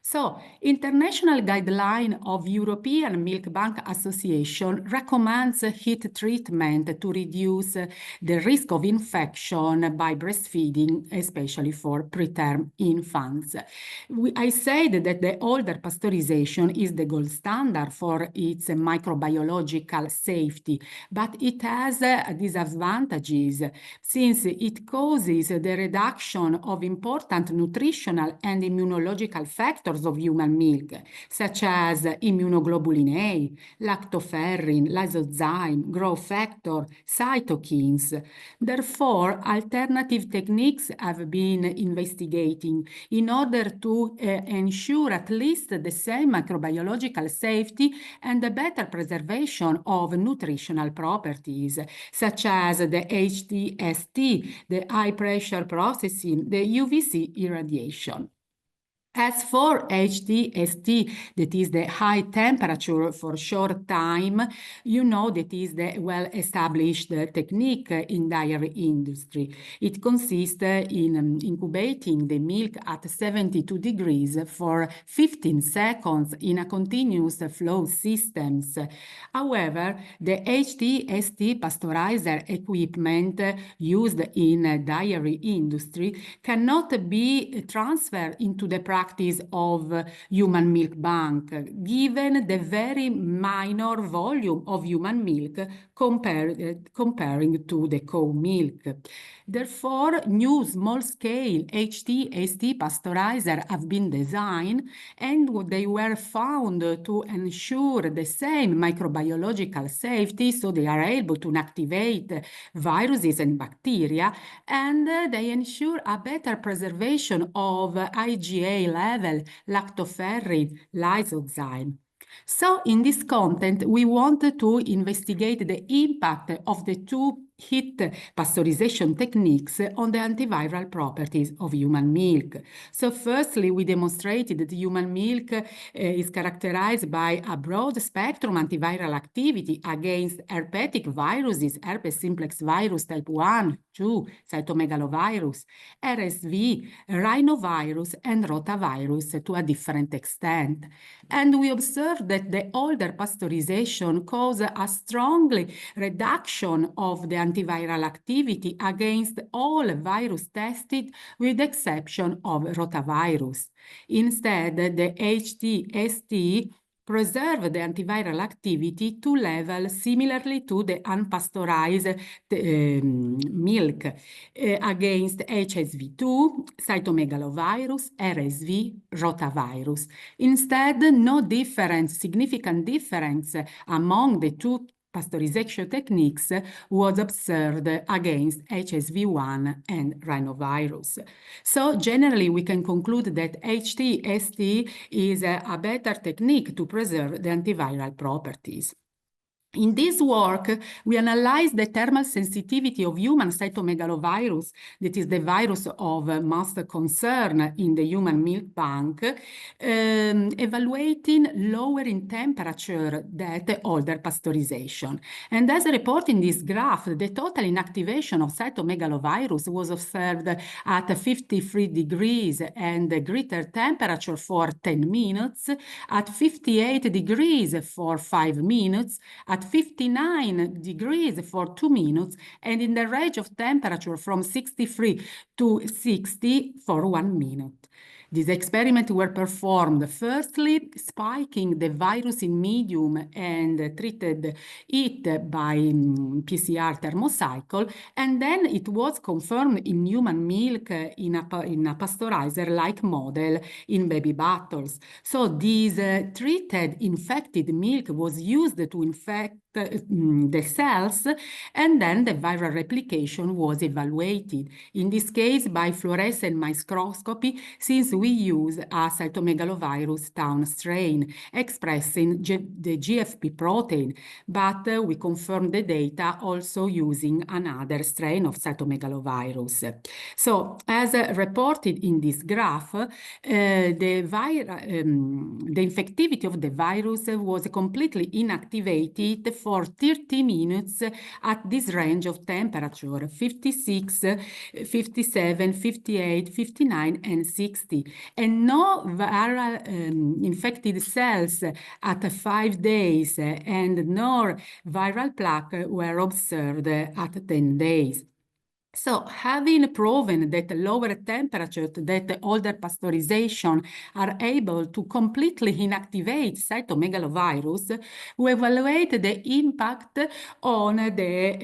So, International Guideline of European Milk Bank Association recommends heat treatment to reduce the risk of infection by breastfeeding, especially for preterm infants. I said that the older pasteurization is the gold standard for its microbiological safety, but it has disadvantages since it causes the reduction of important nutritional and immunological factors of human milk, such as immunoglobulin A, lactoferrin, lysozyme, growth factor, cytokines. Therefore, alternative techniques have been investigating in order to ensure at least the same microbiological safety and a better preservation of nutritional properties, such as the HTST, the high pressure processing, the UVC irradiation. As for HTST, that is the high temperature for short time, you know that is the well-established technique in dairy industry. It consists in incubating the milk at 72 degrees for 15 seconds in a continuous flow systems. However, the HTST pasteurizer equipment used in dairy industry cannot be transferred into the practice of human milk bank, given the very minor volume of human milk comparing to the cow milk. Therefore, new small-scale HTST pasteurizer have been designed, and they were found to ensure the same microbiological safety, so they are able to inactivate viruses and bacteria, and they ensure a better preservation of IgA level, lactoferrin, lysozyme. So in this content, we wanted to investigate the impact of the two heat pasteurization techniques on the antiviral properties of human milk. So firstly, we demonstrated that human milk is characterized by a broad spectrum antiviral activity against herpetic viruses, herpes simplex virus type 1, 2, cytomegalovirus, RSV, rhinovirus, and rotavirus to a different extent. And we observed that the older pasteurization caused a strong reduction of the antiviral activity against all virus tested, with the exception of rotavirus. Instead, the HTST preserve the antiviral activity to levels similarly to the unpasteurized milk against HSV2, cytomegalovirus, RSV, rotavirus. Instead, no significant difference among the two pasteurization techniques was observed against HSV1 and rhinovirus. So generally, we can conclude that HTST is a better technique to preserve the antiviral properties. In this work, we analyzed the thermal sensitivity of human cytomegalovirus, that is the virus of most concern in the human milk bank, evaluating lowering temperature than the older pasteurization. And as reported in this graph, the total inactivation of cytomegalovirus was observed at 53 degrees and greater temperature for 10 minutes, at 58 degrees for 5 minutes, at 59 degrees for 2 minutes, and in the range of temperature from 63 to 60 for 1 minute. These experiments were performed firstly spiking the virus in medium and treated it by PCR thermocycle, and then it was confirmed in human milk in a pasteurizer-like model in baby bottles. So this treated infected milk was used to infect the cells, and then the viral replication was evaluated, in this case by fluorescent microscopy, since we use a cytomegalovirus town strain expressing the GFP protein, but we confirmed the data also using another strain of cytomegalovirus. So as reported in this graph, the infectivity of the virus was completely inactivated for 30 minutes at this range of temperature, 56, 57, 58, 59, and 60. And no viral infected cells at 5 days and no viral plaque were observed at 10 days. So, having proven that lower temperatures, that older pasteurization are able to completely inactivate cytomegalovirus, we evaluate the impact on the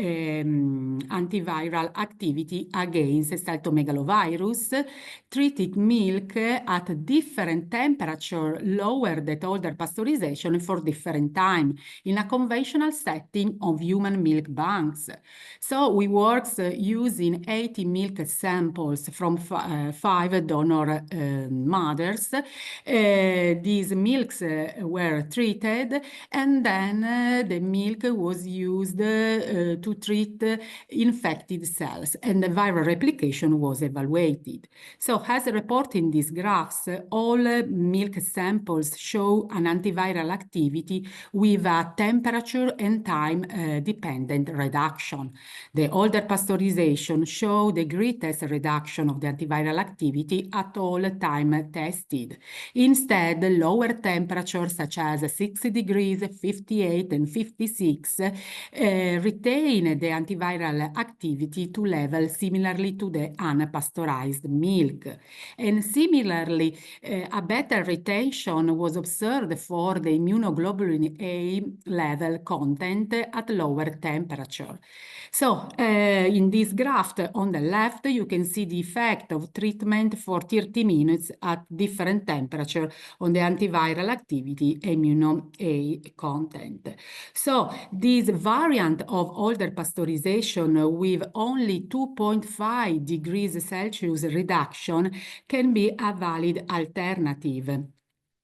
antiviral activity against cytomegalovirus, treating milk at different temperature lower than older pasteurization for different time in a conventional setting of human milk banks. So we worked using 80 milk samples from 5 donor mothers. These milks were treated, and then the milk was used to treat infected cells, and the viral replication was evaluated. So as reported in these graphs, all milk samples show an antiviral activity with a temperature and time dependent reduction. The older pasteurization showed the greatest reduction of the antiviral activity at all time tested. Instead, lower temperatures such as 60 degrees, 58, and 56 retain the antiviral activity to levels similarly to the unpasteurized milk. And similarly, a better retention was observed for the immunoglobulin A level content at lower temperature. So in this graph on the left, you can see the effect of treatment for 30 minutes at different temperature on the antiviral activity immuno A content. So this variant of older pasteurization with only 2.5 degrees Celsius reduction can be a valid alternative.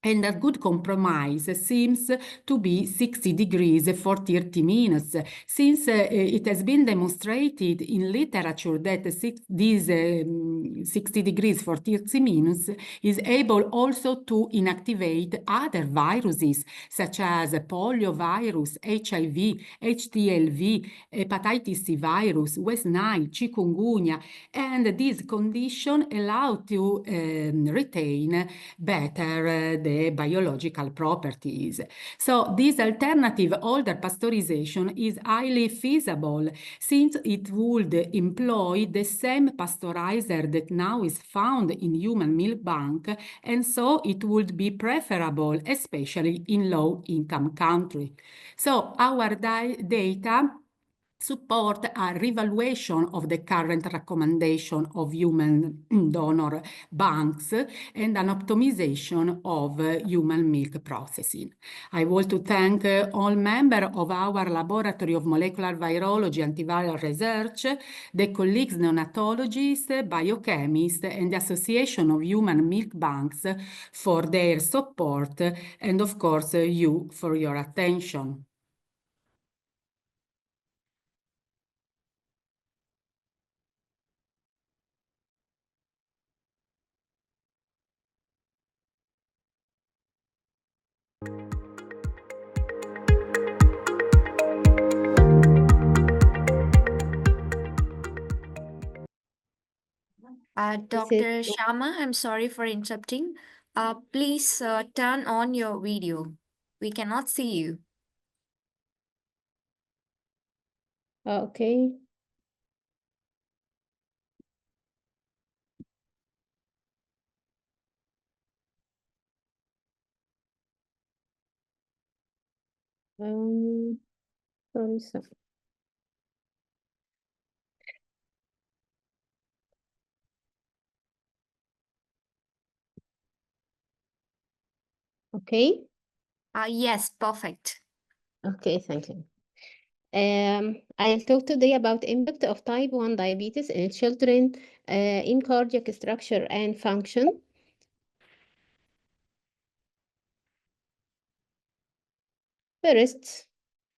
And a good compromise seems to be 60 degrees for 30 minutes, since it has been demonstrated in literature that these 60 degrees for 30 minutes is able also to inactivate other viruses, such as poliovirus, HIV, HTLV, hepatitis C virus, West Nile, chikungunya, and this condition allow to retain better the biological properties. So this alternative older pasteurization is highly feasible, since it would employ the same pasteurizer that now is found in human milk bank, and so it would be preferable, especially in low-income countries. So our data support a revaluation of the current recommendation of human donor banks and an optimization of human milk processing. I want to thank all members of our Laboratory of Molecular Virology Antiviral Research, the colleagues neonatologists, biochemists, and the Association of Human Milk Banks for their support, and of course you for your attention. Dr. Sharma, I'm sorry for interrupting. Please turn on your video. We cannot see you. Okay. Sorry. Okay. Yes, perfect. Okay, thank you. I'll talk today about impact of type 1 diabetes in children in cardiac structure and function. First,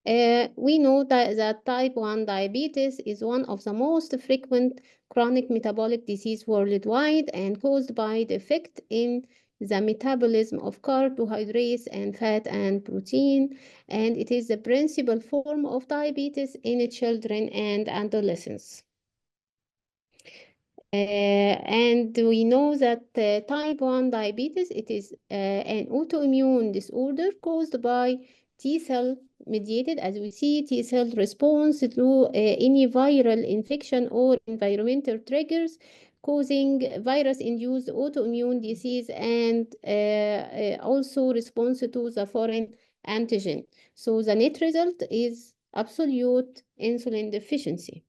we know that type 1 diabetes is one of the most frequent chronic metabolic disease worldwide and caused by defect in the metabolism of carbohydrates and fat and protein, and it is the principal form of diabetes in children and adolescents. And we know that type 1 diabetes, it is an autoimmune disorder caused by T-cell mediated, as we see, T-cell response to any viral infection or environmental triggers causing virus-induced autoimmune disease and also response to the foreign antigen. So the net result is absolute insulin deficiency.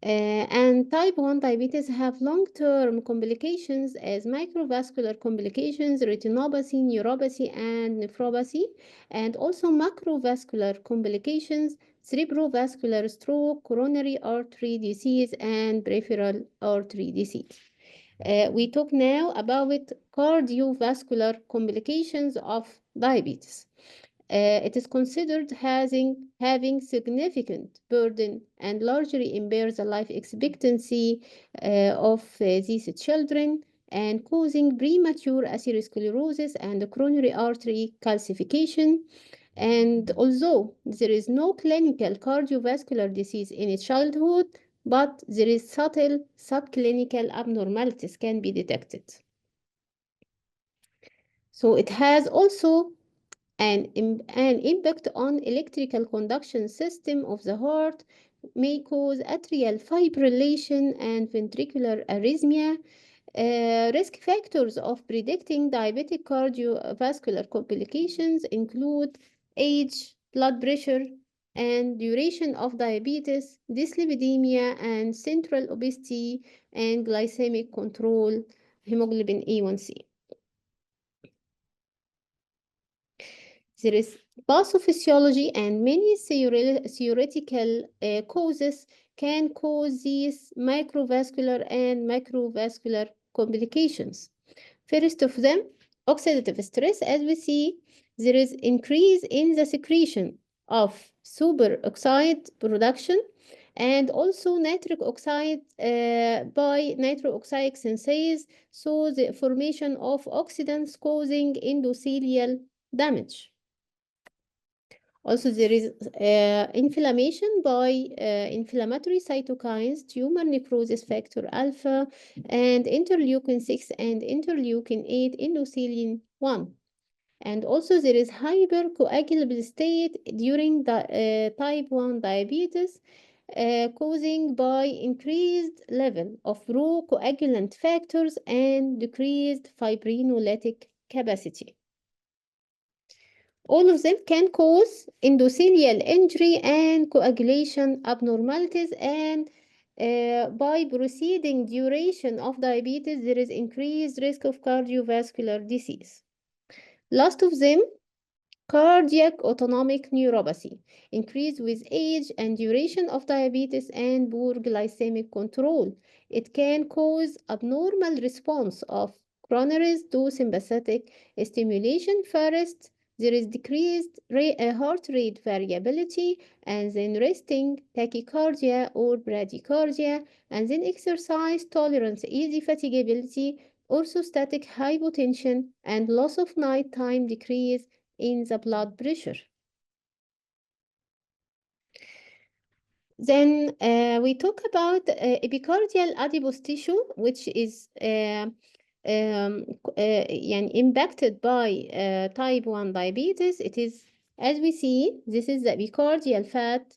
And type 1 diabetes have long-term complications as microvascular complications, retinopathy, neuropathy, and nephropathy, and also macrovascular complications, cerebrovascular stroke, coronary artery disease, and peripheral artery disease. We talk now about cardiovascular complications of diabetes. It is considered having significant burden and largely impairs the life expectancy of these children and causing premature atherosclerosis and coronary artery calcification. And although there is no clinical cardiovascular disease in childhood, but there is subtle subclinical abnormalities can be detected. So it has also an impact on electrical conduction system of the heart, may cause atrial fibrillation and ventricular arrhythmia. Risk factors of predicting diabetic cardiovascular complications include age, blood pressure, and duration of diabetes, dyslipidemia, and central obesity, and glycemic control, hemoglobin A1C. There is pathophysiology and many theoretical causes can cause these microvascular and macrovascular complications. First of them, oxidative stress. As we see, there is increase in the secretion of superoxide production and also nitric oxide by nitric oxide synthase, so the formation of oxidants causing endothelial damage. Also, there is inflammation by inflammatory cytokines, tumor necrosis factor alpha, and interleukin 6 and interleukin 8, endothelin 1. And also, there is hypercoagulable state during the type 1 diabetes, causing by increased level of raw coagulant factors and decreased fibrinolytic capacity. All of them can cause endothelial injury and coagulation abnormalities, and by proceeding duration of diabetes, there is increased risk of cardiovascular disease. Last of them, cardiac autonomic neuropathy, increase with age and duration of diabetes and poor glycemic control. It can cause abnormal response of coronaries to sympathetic stimulation first. There is decreased heart rate variability, and then resting tachycardia or bradycardia, and then exercise tolerance, easy fatigability, orthostatic hypotension, and loss of nighttime decrease in the blood pressure. Then we talk about epicardial adipose tissue, which is impacted by type 1 diabetes. It is, as we see, this is the epicardial fat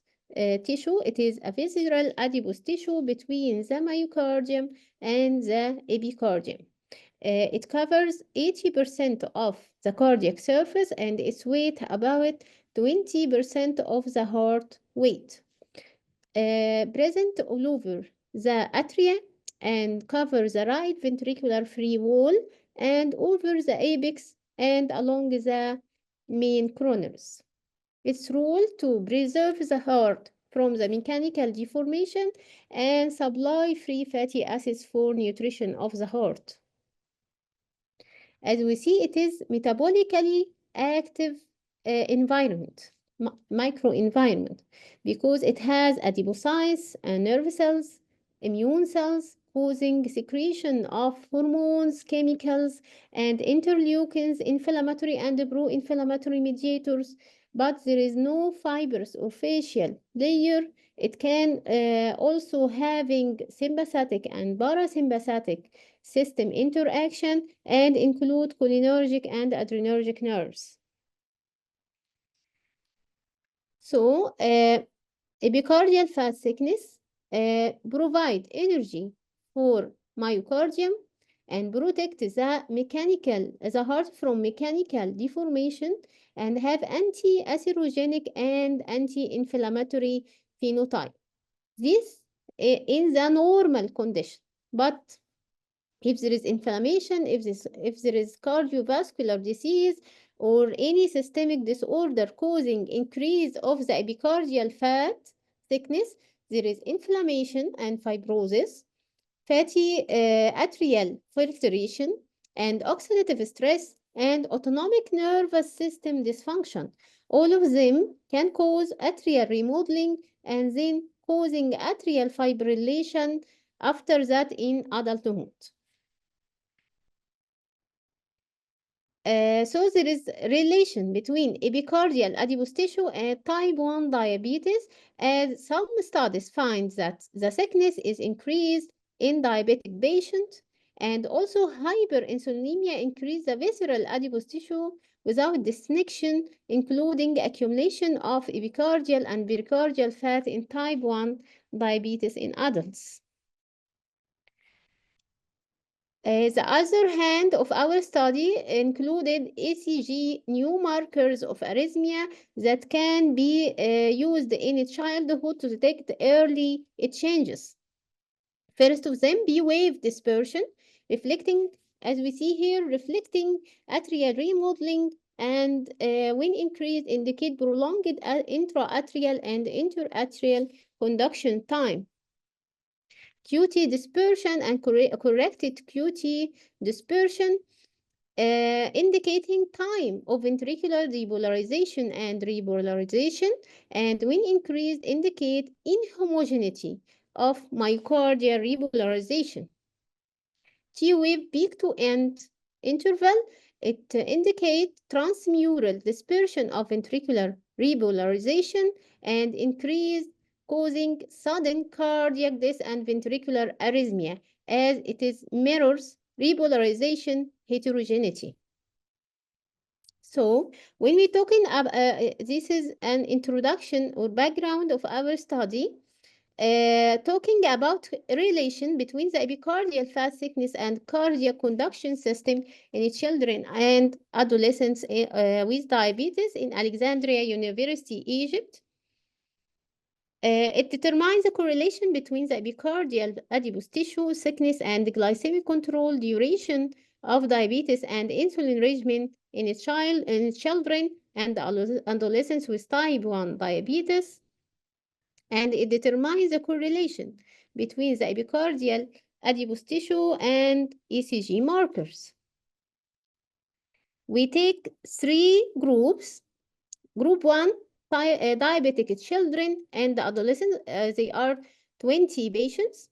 tissue. It is a visceral adipose tissue between the myocardium and the epicardium. It covers 80% of the cardiac surface and its weight about 20% of the heart weight. Present all over the atria and cover the right ventricular free wall and over the apex and along the main coronaries. Its role to preserve the heart from the mechanical deformation and supply free fatty acids for nutrition of the heart. As we see, it is metabolically active environment, microenvironment, because it has adipocytes and nerve cells, immune cells, causing secretion of hormones, chemicals, and interleukins, inflammatory and pro-inflammatory mediators, but there is no fibrous or facial layer. It can also having sympathetic and parasympathetic system interaction and include cholinergic and adrenergic nerves. So, epicardial fat thickness provide energy for myocardium and protect the heart from mechanical deformation and have anti-atherogenic and anti-inflammatory phenotype. This in the normal condition, but if there is inflammation, if there is cardiovascular disease or any systemic disorder causing increase of the epicardial fat thickness, there is inflammation and fibrosis, fatty atrial filtration, and oxidative stress and autonomic nervous system dysfunction. All of them can cause atrial remodeling and then causing atrial fibrillation after that in adulthood. So there is relation between epicardial adipose tissue and type 1 diabetes, as some studies find that the thickness is increased in diabetic patients, and also hyperinsulinemia increase the visceral adipose tissue without distinction, including accumulation of epicardial and pericardial fat in type 1 diabetes in adults. The other hand of our study included ECG new markers of arrhythmia that can be used in childhood to detect early changes. First of them, B wave dispersion, reflecting, as we see here, reflecting atrial remodeling, and when increased indicate prolonged intraatrial and interatrial conduction time. QT dispersion and corrected QT dispersion indicating time of ventricular depolarization and repolarization, and when increased indicate inhomogeneity of myocardial repolarization. T-wave peak to end interval, it indicates transmural dispersion of ventricular repolarization and increased causing sudden cardiac death and ventricular arrhythmia, as it is mirrors repolarization heterogeneity. So when we're talking about, this is an introduction or background of our study, talking about relation between the epicardial fat thickness and cardiac conduction system in children and adolescents with diabetes in Alexandria University, Egypt. It determines the correlation between the epicardial adipose tissue thickness and glycemic control, duration of diabetes, and insulin regimen in children and adolescents with type 1 diabetes. And it determines the correlation between the epicardial adipose tissue and ECG markers. We take 3 groups. Group 1, diabetic children and adolescents. They are 20 patients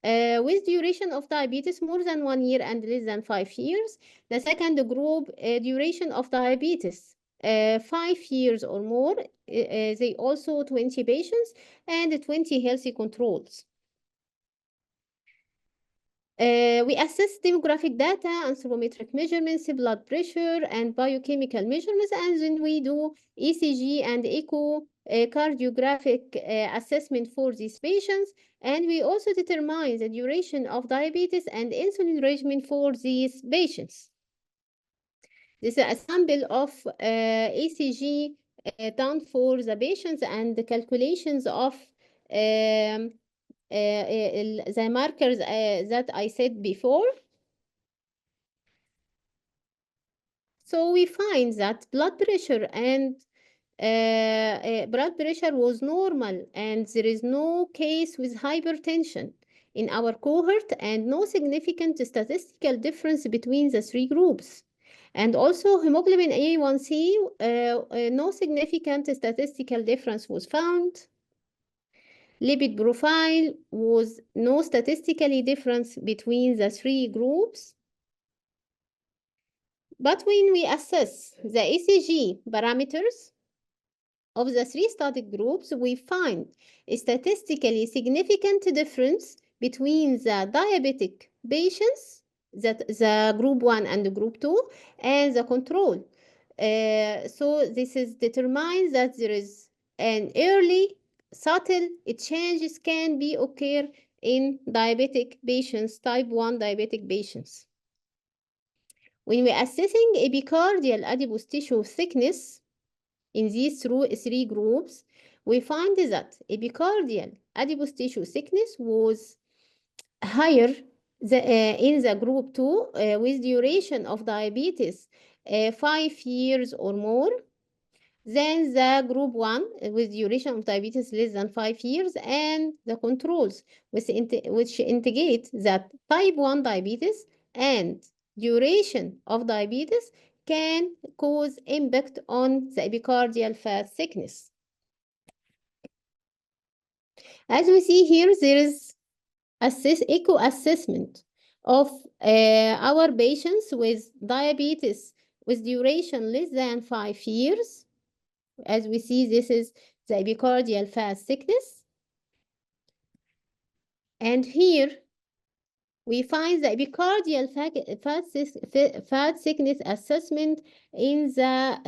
with duration of diabetes more than 1 year and less than 5 years. The second group, duration of diabetes 5 years or more. They also 20 patients and 20 healthy controls. We assess demographic data, anthropometric measurements, blood pressure, and biochemical measurements, and then we do ECG and echocardiographic assessment for these patients, and we also determine the duration of diabetes and insulin regimen for these patients. This is a sample of ECG done for the patients and the calculations of the markers that I said before. So we find that blood pressure was normal, and there is no case with hypertension in our cohort, and no significant statistical difference between the 3 groups. And also hemoglobin A1C, no significant statistical difference was found. Lipid profile was no statistically difference between the three groups. But when we assess the ECG parameters of the three studied groups, we find a statistically significant difference between the diabetic patients, the group 1 and the group 2, and the control. So this is determines that there is an early subtle changes can be occur in diabetic patients, type 1 diabetic patients. When we're assessing epicardial adipose tissue thickness in these three groups, we find that epicardial adipose tissue thickness was higher in the group 2 with duration of diabetes 5 years or more than the group 1 with duration of diabetes less than 5 years, and the controls which indicate that type 1 diabetes and duration of diabetes can cause impact on the epicardial fat thickness. As we see here, there is echo assessment of our patients with diabetes with duration less than 5 years. As we see, this is the epicardial fat thickness. And here we find the epicardial fat thickness assessment in the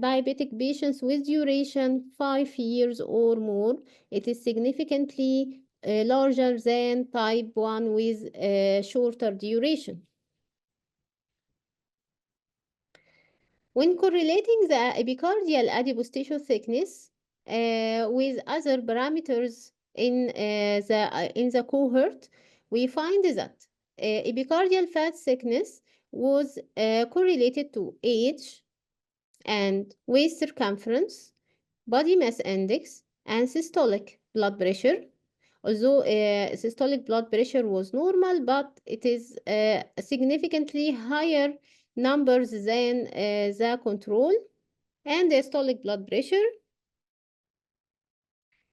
diabetic patients with duration 5 years or more. It is significantly larger than type 1 with shorter duration. When correlating the epicardial adipose tissue thickness with other parameters in the cohort, we find that epicardial fat thickness was correlated to age and waist circumference, body mass index, and systolic blood pressure. Although systolic blood pressure was normal, but it is significantly higher numbers than the control, and diastolic blood pressure,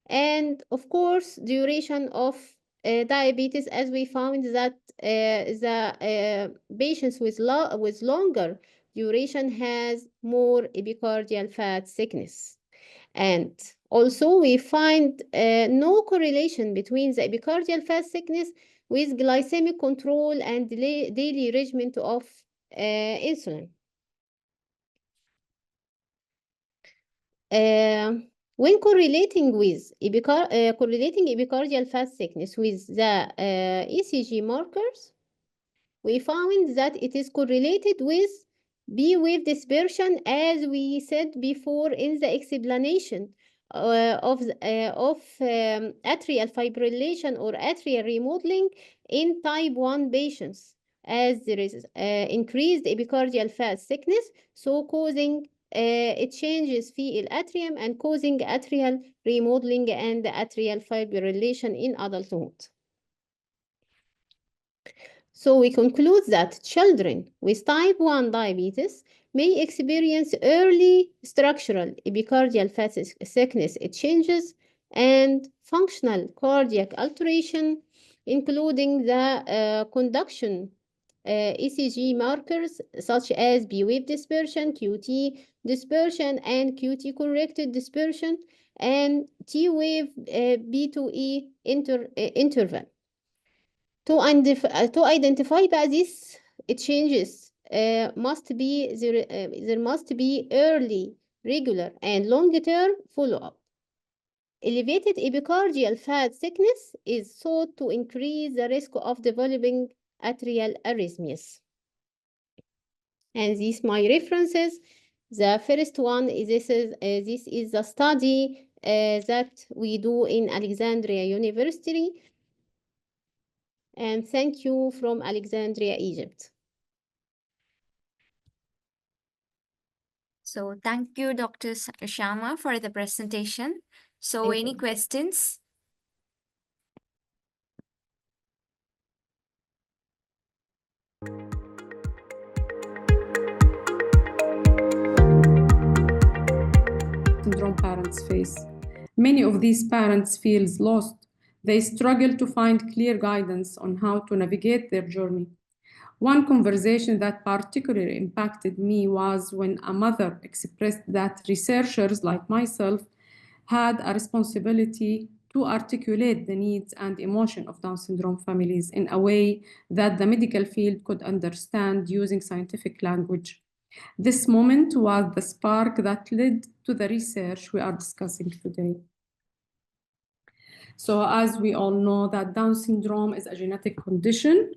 and of course duration of diabetes, as we found that the patients with longer duration has more epicardial fat thickness. And also we find no correlation between the epicardial fat thickness with glycemic control and daily regimen of insulin. When correlating epicardial fat thickness with the ECG markers, we found that it is correlated with B-wave dispersion, as we said before in the explanation of atrial fibrillation or atrial remodeling in type 1 patients, as there is increased epicardial fat thickness, so causing it changes في atrium and causing atrial remodeling and atrial fibrillation in adulthood. So we conclude that children with type 1 diabetes may experience early structural epicardial fat thickness changes and functional cardiac alteration, including the conduction ECG markers such as B-wave dispersion, QT dispersion, and QT corrected dispersion, and T-wave B2E interval. To identify by these changes, there must be early, regular, and long-term follow-up. Elevated epicardial fat thickness is thought to increase the risk of developing atrial arrhythmias. And these my references. The first one is this is the study that we do in Alexandria University. And thank you from Alexandria, Egypt. So thank you, Dr. Sharma, for the presentation. So Thank any you. questions? Syndrome parents face. Many of these parents feel lost They struggle to find clear guidance on how to navigate their journey. One conversation that particularly impacted me was when a mother expressed that researchers like myself had a responsibility to articulate the needs and emotion of Down syndrome families in a way that the medical field could understand using scientific language. This moment was the spark that led to the research we are discussing today. So as we all know that Down syndrome is a genetic condition,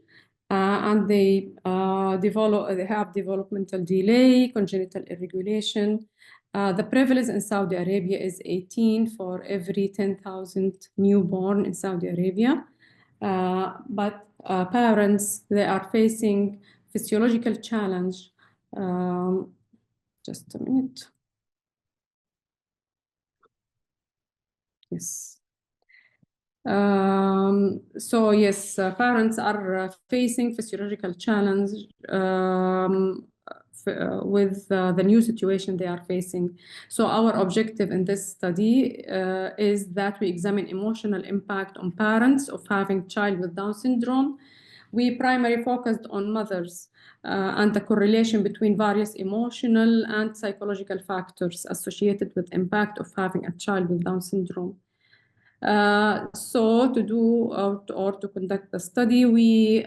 and they have developmental delay, congenital irregulation. The prevalence in Saudi Arabia is 18 for every 10,000 newborn in Saudi Arabia. But parents, they are facing physiological challenge. Just a minute. Yes. So yes, parents are facing physiological challenge with the new situation they are facing. So our objective in this study is that we examine emotional impact on parents of having child with Down syndrome. We primarily focused on mothers and the correlation between various emotional and psychological factors associated with impact of having a child with Down syndrome. So to do or to conduct the study, we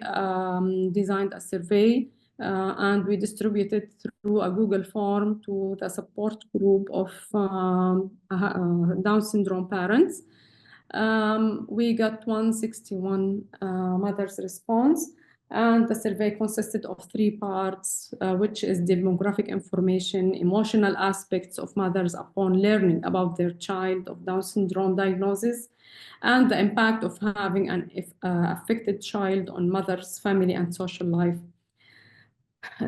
designed a survey and we distributed through a Google form to the support group of Down syndrome parents. We got 161 mothers' response, and the survey consisted of 3 parts, which is demographic information, emotional aspects of mothers upon learning about their child of Down syndrome diagnosis, and the impact of having an affected child on mother's family and social life.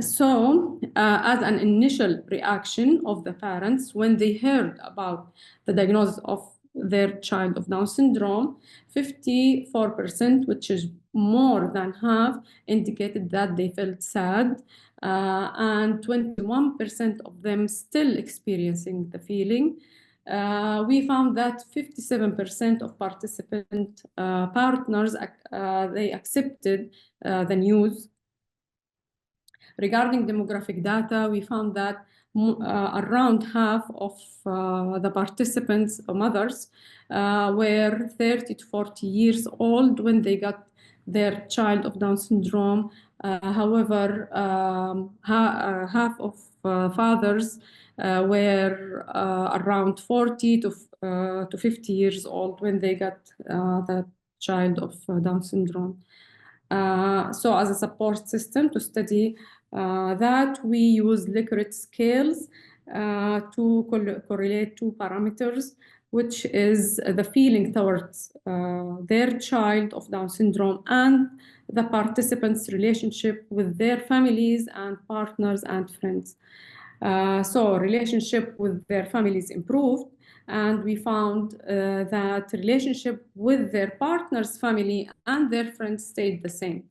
So, as an initial reaction of the parents when they heard about the diagnosis of their child of Down syndrome, 54%, which is more than half, indicated that they felt sad, and 21% of them still experiencing the feeling. We found that 57% of participant partners, they accepted the news. Regarding demographic data, we found that around half of the participants, mothers, were 30 to 40 years old when they got their child of Down syndrome. However, half of fathers were around 40 to 50 years old when they got the child of Down syndrome. So as a support system to study that, we use Likert scales to correlate 2 parameters, which is the feeling towards their child of Down syndrome and the participants' relationship with their families and partners and friends. So relationship with their families improved, and we found that relationship with their partner's family and their friends stayed the same.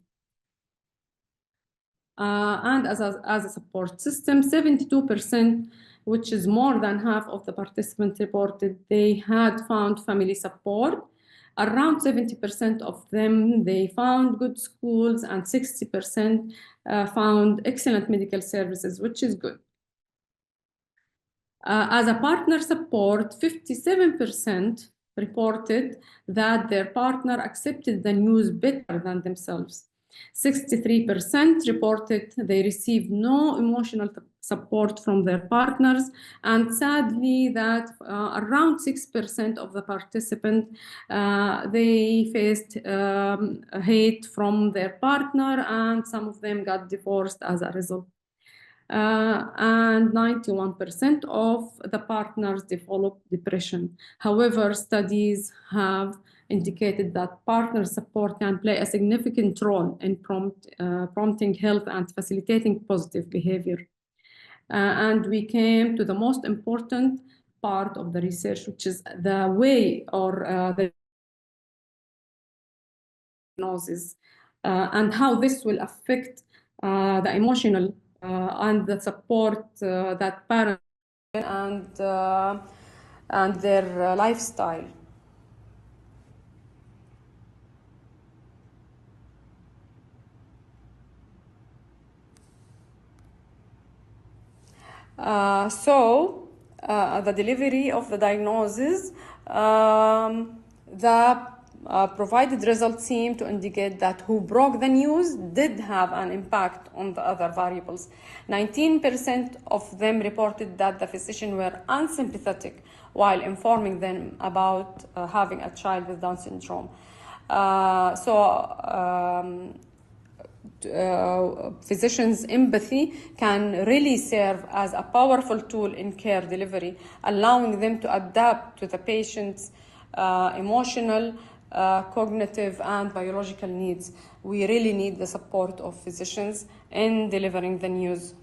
And as a support system, 72%, which is more than half of the participants reported, they had found family support. Around 70% of them, they found good schools, and 60% found excellent medical services, which is good. As a partner support, 57% reported that their partner accepted the news better than themselves. 63% reported they received no emotional support from their partners, and sadly that around 6% of the participants they faced hate from their partner, and some of them got divorced as a result. And 91% of the partners developed depression. However, studies have indicated that partner support can play a significant role in prompting health and facilitating positive behavior. And we came to the most important part of the research, which is the way or the diagnosis and how this will affect the emotional and the support that parents and their lifestyle. The delivery of the diagnosis, the provided results seem to indicate that who broke the news did have an impact on the other variables. 19% of them reported that the physician were unsympathetic while informing them about having a child with Down syndrome. Physicians' empathy can really serve as a powerful tool in care delivery, allowing them to adapt to the patient's emotional, cognitive, and biological needs. We really need the support of physicians in delivering the news.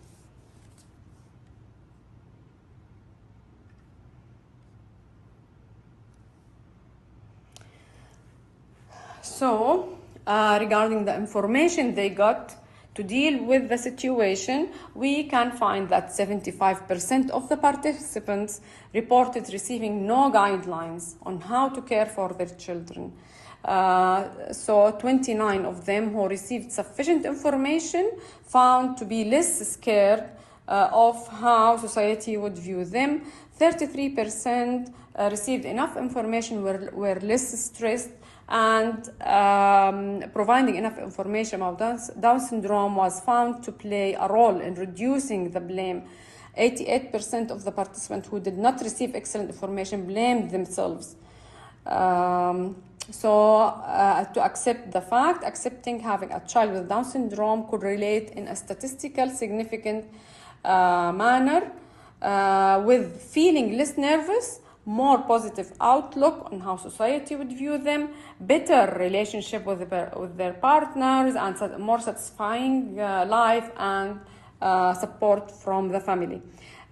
Regarding the information they got to deal with the situation, we can find that 75% of the participants reported receiving no guidelines on how to care for their children. 29 of them who received sufficient information found to be less scared of how society would view them. 33% received enough information, were less stressed, and providing enough information about Down syndrome was found to play a role in reducing the blame. 88% of the participants who did not receive excellent information blamed themselves. To accept the fact, accepting having a child with Down syndrome could relate in a statistical significant manner with feeling less nervous, more positive outlook on how society would view them, better relationship with their partners, and more satisfying life and support from the family.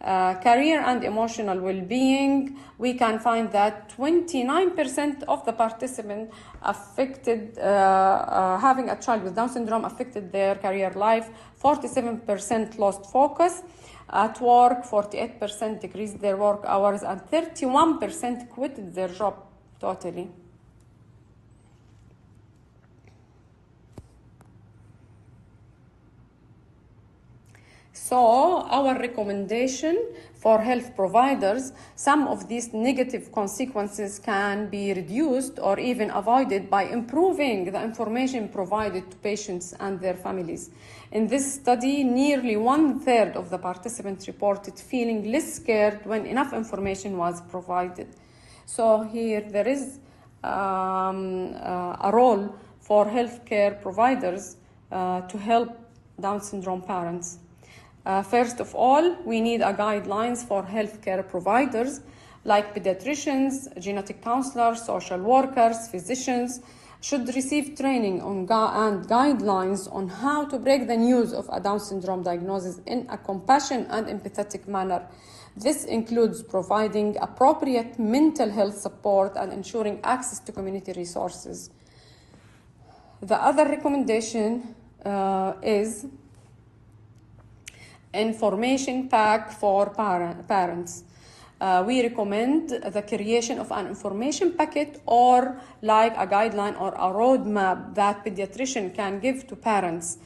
Career and emotional well-being, we can find that 29% of the participants affected having a child with Down syndrome affected their career life. 47% lost focus at work, 48% decreased their work hours, and 31% quitted their job totally. So our recommendation for health providers, some of these negative consequences can be reduced or even avoided by improving the information provided to patients and their families. In this study, nearly 1/3 of the participants reported feeling less scared when enough information was provided. So here there is a role for healthcare providers to help Down syndrome parents. First of all, we need guidelines for healthcare providers like pediatricians, genetic counselors, social workers, physicians should receive training on and guidelines on how to break the news of a Down syndrome diagnosis in a compassionate and empathetic manner. This includes providing appropriate mental health support and ensuring access to community resources. The other recommendation is information pack for parents. We recommend the creation of an information packet or like a guideline or a roadmap that pediatrician can give to parents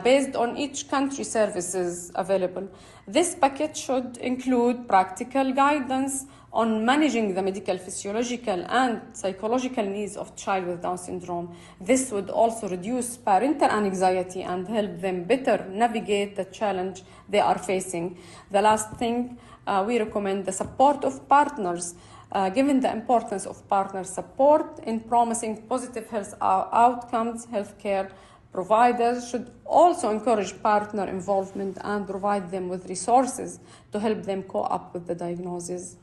based on each country services available. This packet should include practical guidance on managing the medical, physiological, and psychological needs of child with Down syndrome. This would also reduce parental anxiety and help them better navigate the challenge they are facing. The last thing, we recommend the support of partners. Given the importance of partner support in promising positive health outcomes, healthcare providers should also encourage partner involvement and provide them with resources to help them cope with the diagnosis.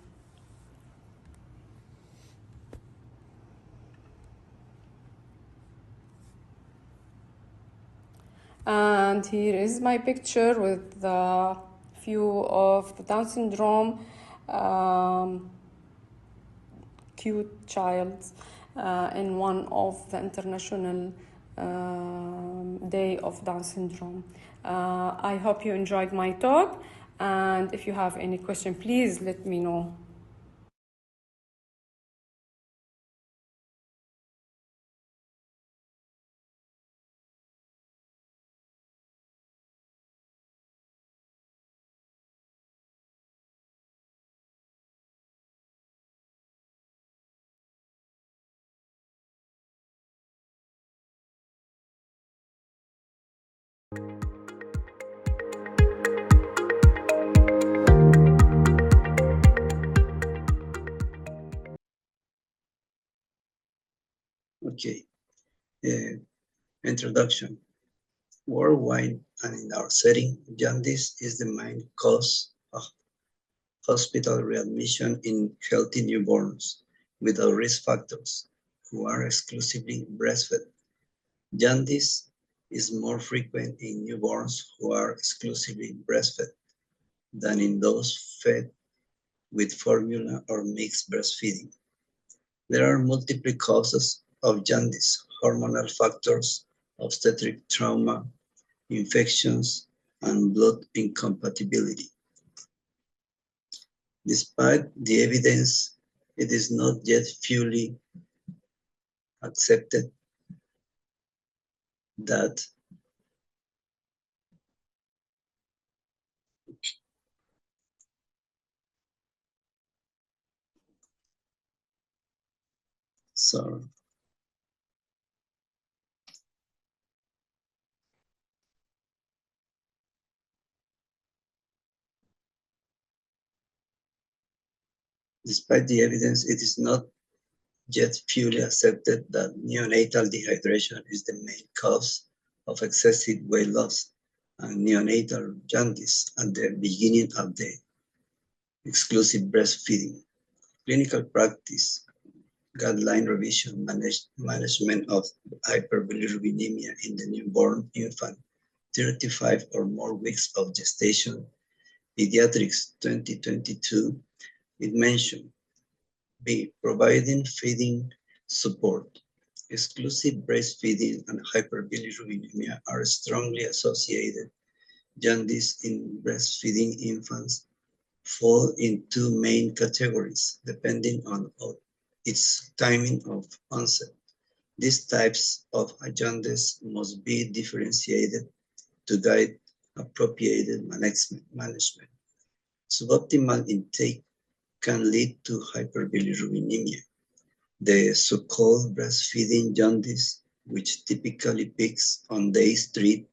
And here is my picture with the few of the Down syndrome cute child in one of the International Day of Down syndrome. I hope you enjoyed my talk, and if you have any question, please let me know. Okay, introduction. Worldwide and in our setting, jaundice is the main cause of hospital readmission in healthy newborns without risk factors who are exclusively breastfed. Jaundice is more frequent in newborns who are exclusively breastfed than in those fed with formula or mixed breastfeeding. There are multiple causes of jaundice: hormonal factors, obstetric trauma, infections, and blood incompatibility. Despite the evidence, it is not yet fully accepted that sorry. Despite the evidence, it is not yet fully accepted that neonatal dehydration is the main cause of excessive weight loss and neonatal jaundice at the beginning of the exclusive breastfeeding. Clinical practice, guideline revision, management of hyperbilirubinemia in the newborn infant, 35 or more weeks of gestation, Pediatrics 2022, it mentioned providing feeding support. Exclusive breastfeeding and hyperbilirubinemia are strongly associated. Jaundice in breastfeeding infants fall in two main categories, depending on its timing of onset. These types of jaundice must be differentiated to guide appropriate management. Suboptimal intake can lead to hyperbilirubinemia. The so-called breastfeeding jaundice, which typically peaks on days 3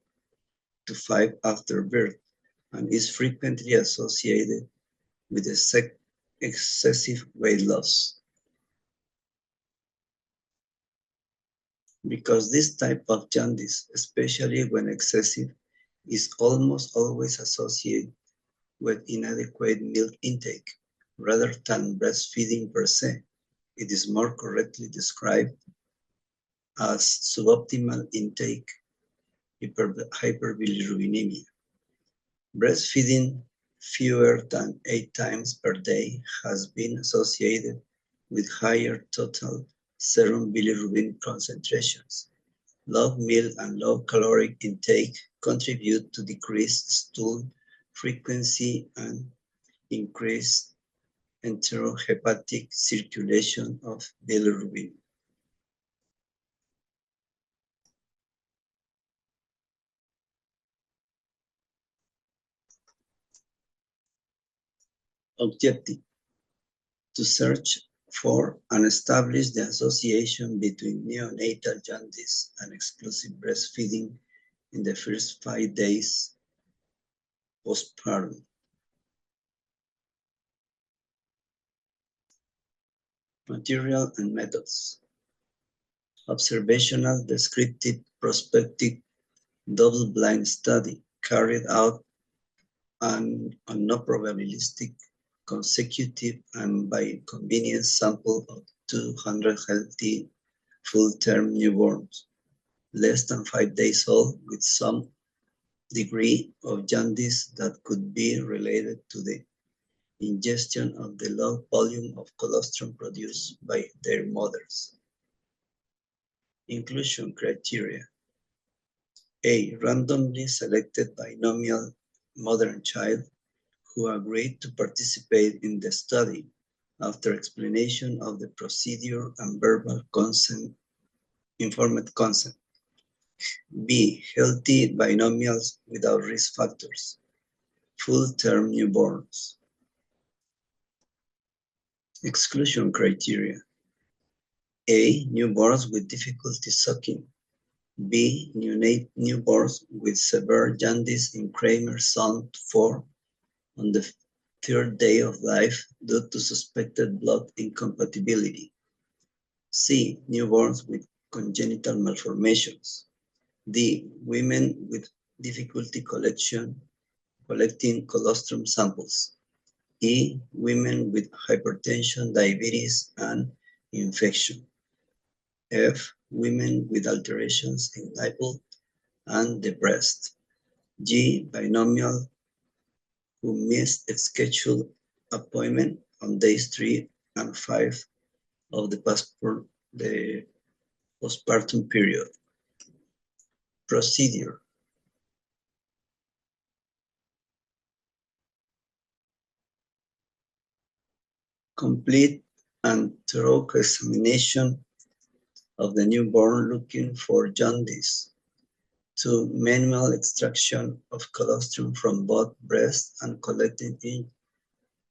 to 5 after birth and is frequently associated with excessive weight loss. Because this type of jaundice, especially when excessive, is almost always associated with inadequate milk intake rather than breastfeeding per se. It is more correctly described as suboptimal intake hyperbilirubinemia. Breastfeeding fewer than 8 times per day has been associated with higher total serum bilirubin concentrations. Low meal and low caloric intake contribute to decreased stool frequency and increased enterohepatic circulation of bilirubin. Objective: to search for and establish the association between neonatal jaundice and exclusive breastfeeding in the first 5 days postpartum. Material and methods. Observational, descriptive, prospective, double-blind study carried out on no probabilistic, consecutive, and by convenience sample of 200 healthy full-term newborns, less than 5 days old, with some degree of jaundice that could be related to the ingestion of the low volume of colostrum produced by their mothers. Inclusion criteria. A randomly selected binomial mother and child who agreed to participate in the study after explanation of the procedure and verbal consent, informed consent. B, healthy binomials without risk factors. Full-term newborns. Exclusion criteria. A, newborns with difficulty sucking. B. Neonate newborns with severe jaundice in Kramer-Zone 4 on the third day of life due to suspected blood incompatibility. C. Newborns with congenital malformations. D. Women with difficulty collecting colostrum samples. E. Women with hypertension, diabetes, and infection. F. Women with alterations in nipple and the breast. G. Binomial who missed a scheduled appointment on days 3 and 5 of the postpartum period. Procedure. Complete and thorough examination of the newborn looking for jaundice. 2. Manual extraction of colostrum from both breasts and collecting in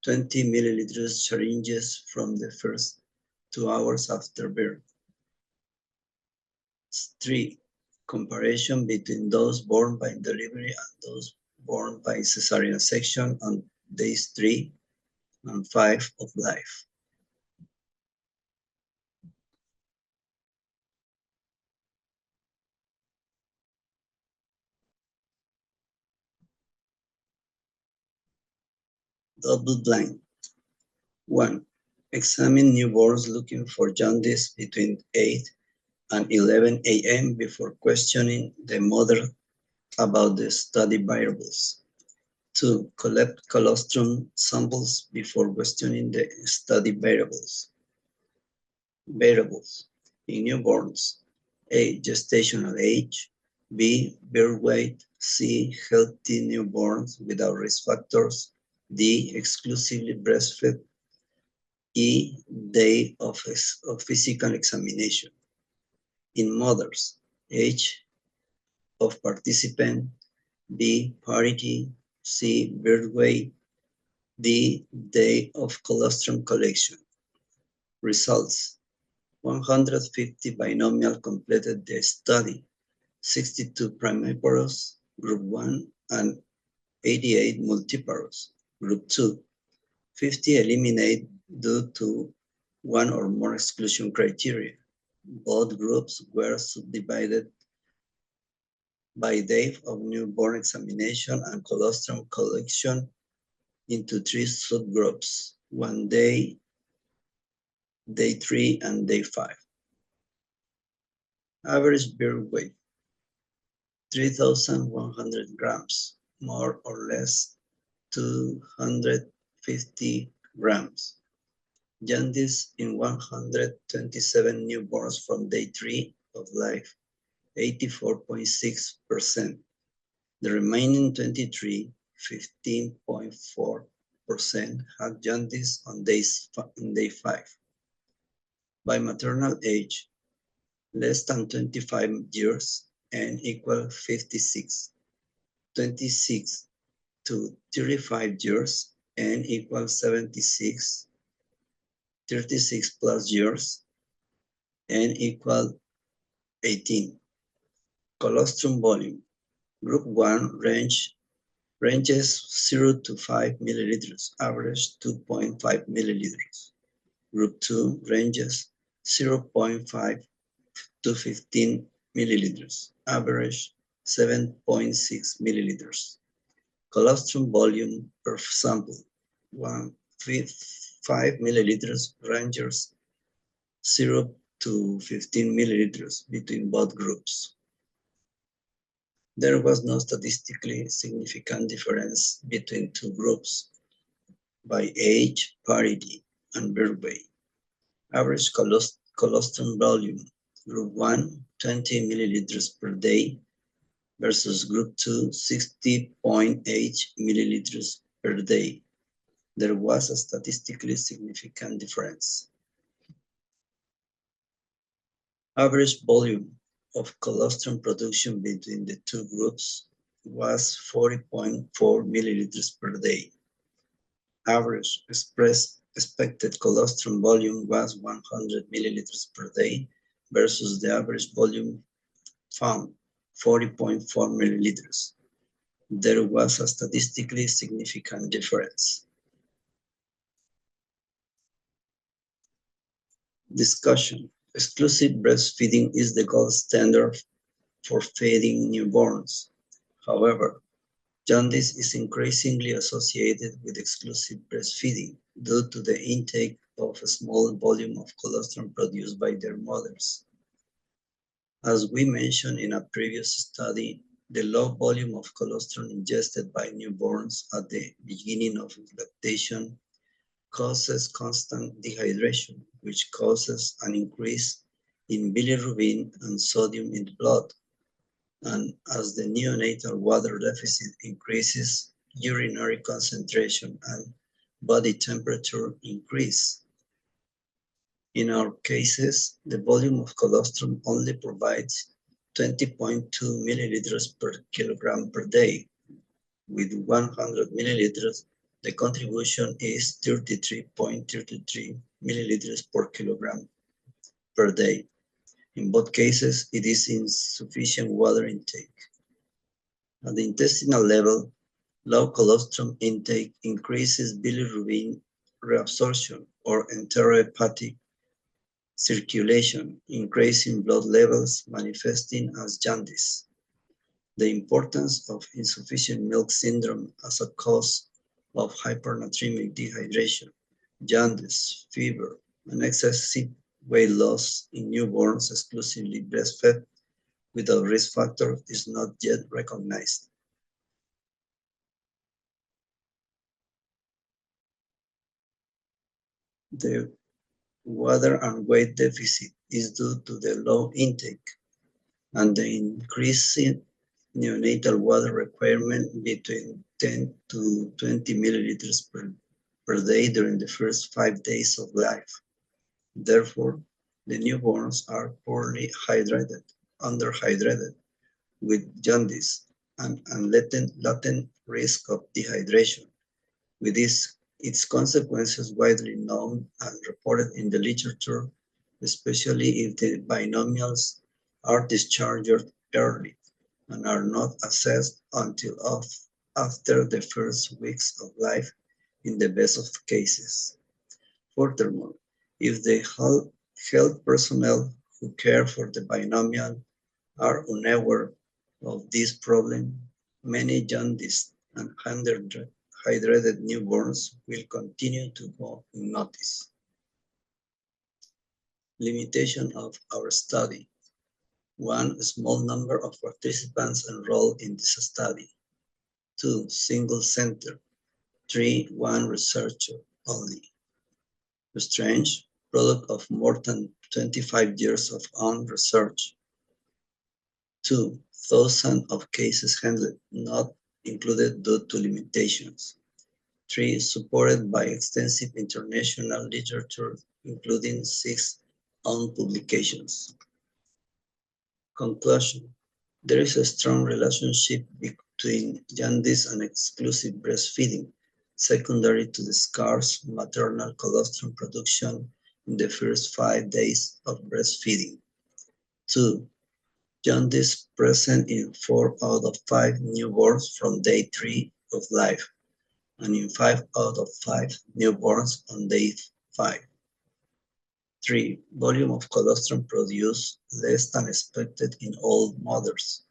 20 milliliters syringes from the first 2 hours after birth. 3. Comparison between those born by delivery and those born by cesarean section on days 3 and 5 of life. Double blind. 1. Examine newborns looking for jaundice between 8 and 11 a.m. before questioning the mother about the study variables. 2. Collect colostrum samples before questioning the study variables. Variables in newborns: A. Gestational age. B. Birth weight. C. Healthy newborns without risk factors. D. Exclusively breastfed. E. Day of physical examination. In mothers: age of participant. B. Parity. C. Birth weight. D. Day of colostrum collection. Results: 150 binomial completed the study, 62 primiparous, group 1, and 88 multiparous, group 2. 50 eliminated due to one or more exclusion criteria. Both groups were subdivided by date of newborn examination and colostrum collection into 3 subgroups: 1 day, day 3, and day 5. Average birth weight: 3,100 grams, more or less 250 grams. Jaundice in 127 newborns from day 3 of life, 84.6%. The remaining 23, 15.4%, had jaundice on day 5. By maternal age, less than 25 years, N equal 56. 26 to 35 years, N equals 76. 36 plus years, N equal 18. Colostrum volume. Group 1 ranges 0 to 5 milliliters, average 2.5 milliliters. Group 2 ranges 0.5 to 15 milliliters, average 7.6 milliliters. Colostrum volume per sample: 5 milliliters, ranges 0 to 15 milliliters between both groups. There was no statistically significant difference between 2 groups by age, parity, and birth weight. Average colostrum volume: Group 1, 20 milliliters per day, versus Group 2, 60.8 milliliters per day. There was a statistically significant difference. Average volume of colostrum production between the 2 groups was 40.4 milliliters per day. Average expected colostrum volume was 100 milliliters per day versus the average volume found 40.4 milliliters. There was a statistically significant difference. Discussion. Exclusive breastfeeding is the gold standard for feeding newborns. However, jaundice is increasingly associated with exclusive breastfeeding due to the intake of a small volume of colostrum produced by their mothers. As we mentioned in a previous study, the low volume of colostrum ingested by newborns at the beginning of lactation causes constant dehydration, which causes an increase in bilirubin and sodium in the blood. And as the neonatal water deficit increases, urinary concentration and body temperature increase. In our cases, the volume of colostrum only provides 20.2 milliliters per kilogram per day. With 100 milliliters, the contribution is 33.33 milliliters per kilogram per day. In both cases, it is insufficient water intake. At the intestinal level, low colostrum intake increases bilirubin reabsorption or enterohepatic circulation, increasing blood levels manifesting as jaundice. The importance of insufficient milk syndrome as a cause of hypernatremic dehydration, jaundice, fever, and excessive weight loss in newborns exclusively breastfed without risk factors is not yet recognized. The water and weight deficit is due to the low intake and the increasing neonatal water requirement between 10 to 20 milliliters per day during the first 5 days of life. Therefore, the newborns are poorly hydrated, underhydrated, with jaundice and latent risk of dehydration. With its consequences widely known and reported in the literature, especially if the binomials are discharged early and are not assessed until after the first weeks of life in the best of cases. Furthermore, if the health personnel who care for the binomial are unaware of this problem, many jaundiced and underhydrated newborns will continue to go unnoticed. Limitation of our study. 1. Small number of participants enrolled in this study. 2. Single center. 3. One researcher only. Strange, product of more than 25 years of own research. 2. Thousands of cases handled, not included due to limitations. 3. Supported by extensive international literature, including 6 own publications. Conclusion. There is a strong relationship between jaundice and exclusive breastfeeding, secondary to the scarce maternal colostrum production in the first 5 days of breastfeeding. 2. Jaundice present in 4 out of 5 newborns from day 3 of life, and in 5 out of 5 newborns on day 5. 3. Volume of colostrum produced less than expected in all mothers.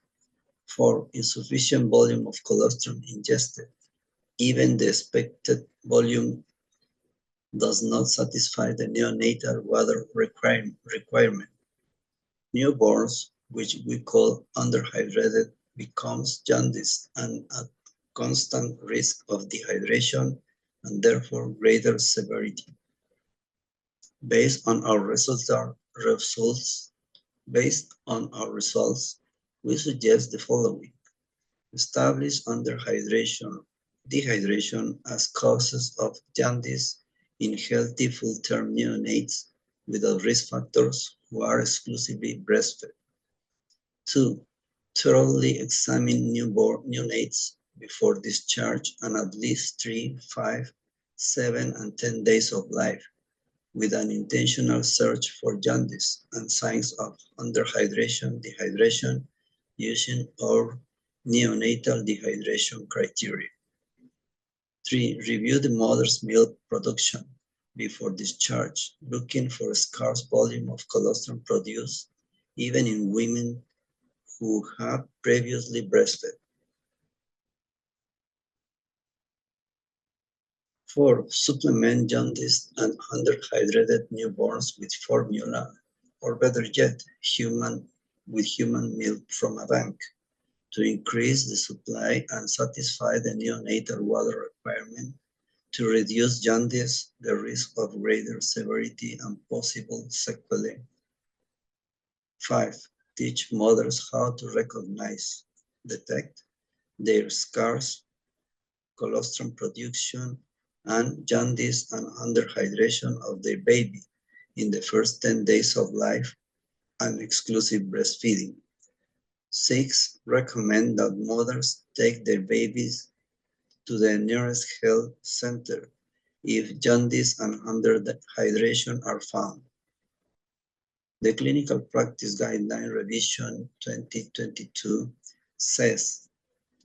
4. Insufficient volume of colostrum ingested. Even the expected volume does not satisfy the neonatal water requirement. Newborns, which we call underhydrated, becomes jaundiced and at constant risk of dehydration and therefore greater severity. Based on our results, we suggest the following. Establish dehydration as causes of jaundice in healthy full-term neonates without risk factors who are exclusively breastfed. 2. Thoroughly examine neonates before discharge and at least 3, 5, 7, and 10 days of life with an intentional search for jaundice and signs of underhydration, dehydration, using our neonatal dehydration criteria. 3. Review the mother's milk production before discharge, looking for a scarce volume of colostrum produced, even in women who have previously breastfed. 4. Supplement jaundiced and underhydrated newborns with formula, or better yet, human milk from a bank, to increase the supply and satisfy the neonatal water requirement, to reduce jaundice, the risk of greater severity and possible sequelae. 5. Teach mothers how to recognize, detect their scarce colostrum production and jaundice and underhydration of their baby in the first 10 days of life and exclusive breastfeeding. 6. Recommend that mothers take their babies to the nearest health center if jaundice and underhydration are found. The Clinical Practice Guideline Revision 2022 says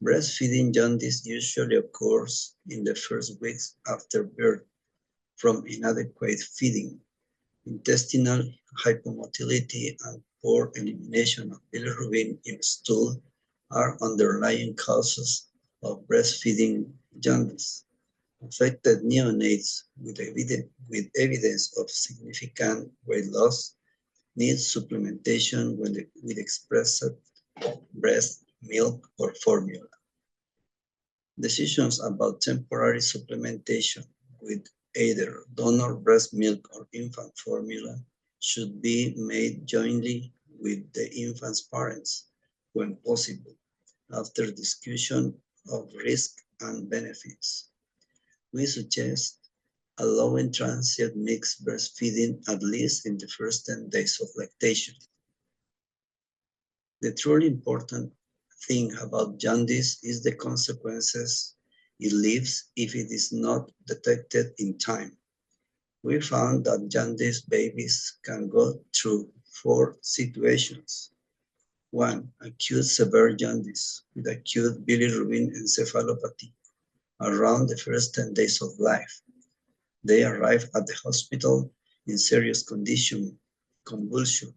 breastfeeding jaundice usually occurs in the first weeks after birth from inadequate feeding, intestinal hypomotility, and poor elimination of bilirubin in stool are underlying causes of breastfeeding jaundice. Affected neonates with evidence of significant weight loss need supplementation with expressed breast milk or formula. Decisions about temporary supplementation with either donor breast milk or infant formula should be made jointly with the infant's parents when possible, after discussion of risk and benefits. We suggest allowing transient mixed breastfeeding at least in the first 10 days of lactation. The truly important thing about jaundice is the consequences it leaves if it is not detected in time. We found that jaundiced babies can go through 4 situations. 1. Acute severe jaundice with acute bilirubin encephalopathy around the first 10 days of life. They arrive at the hospital in serious condition, convulsioning,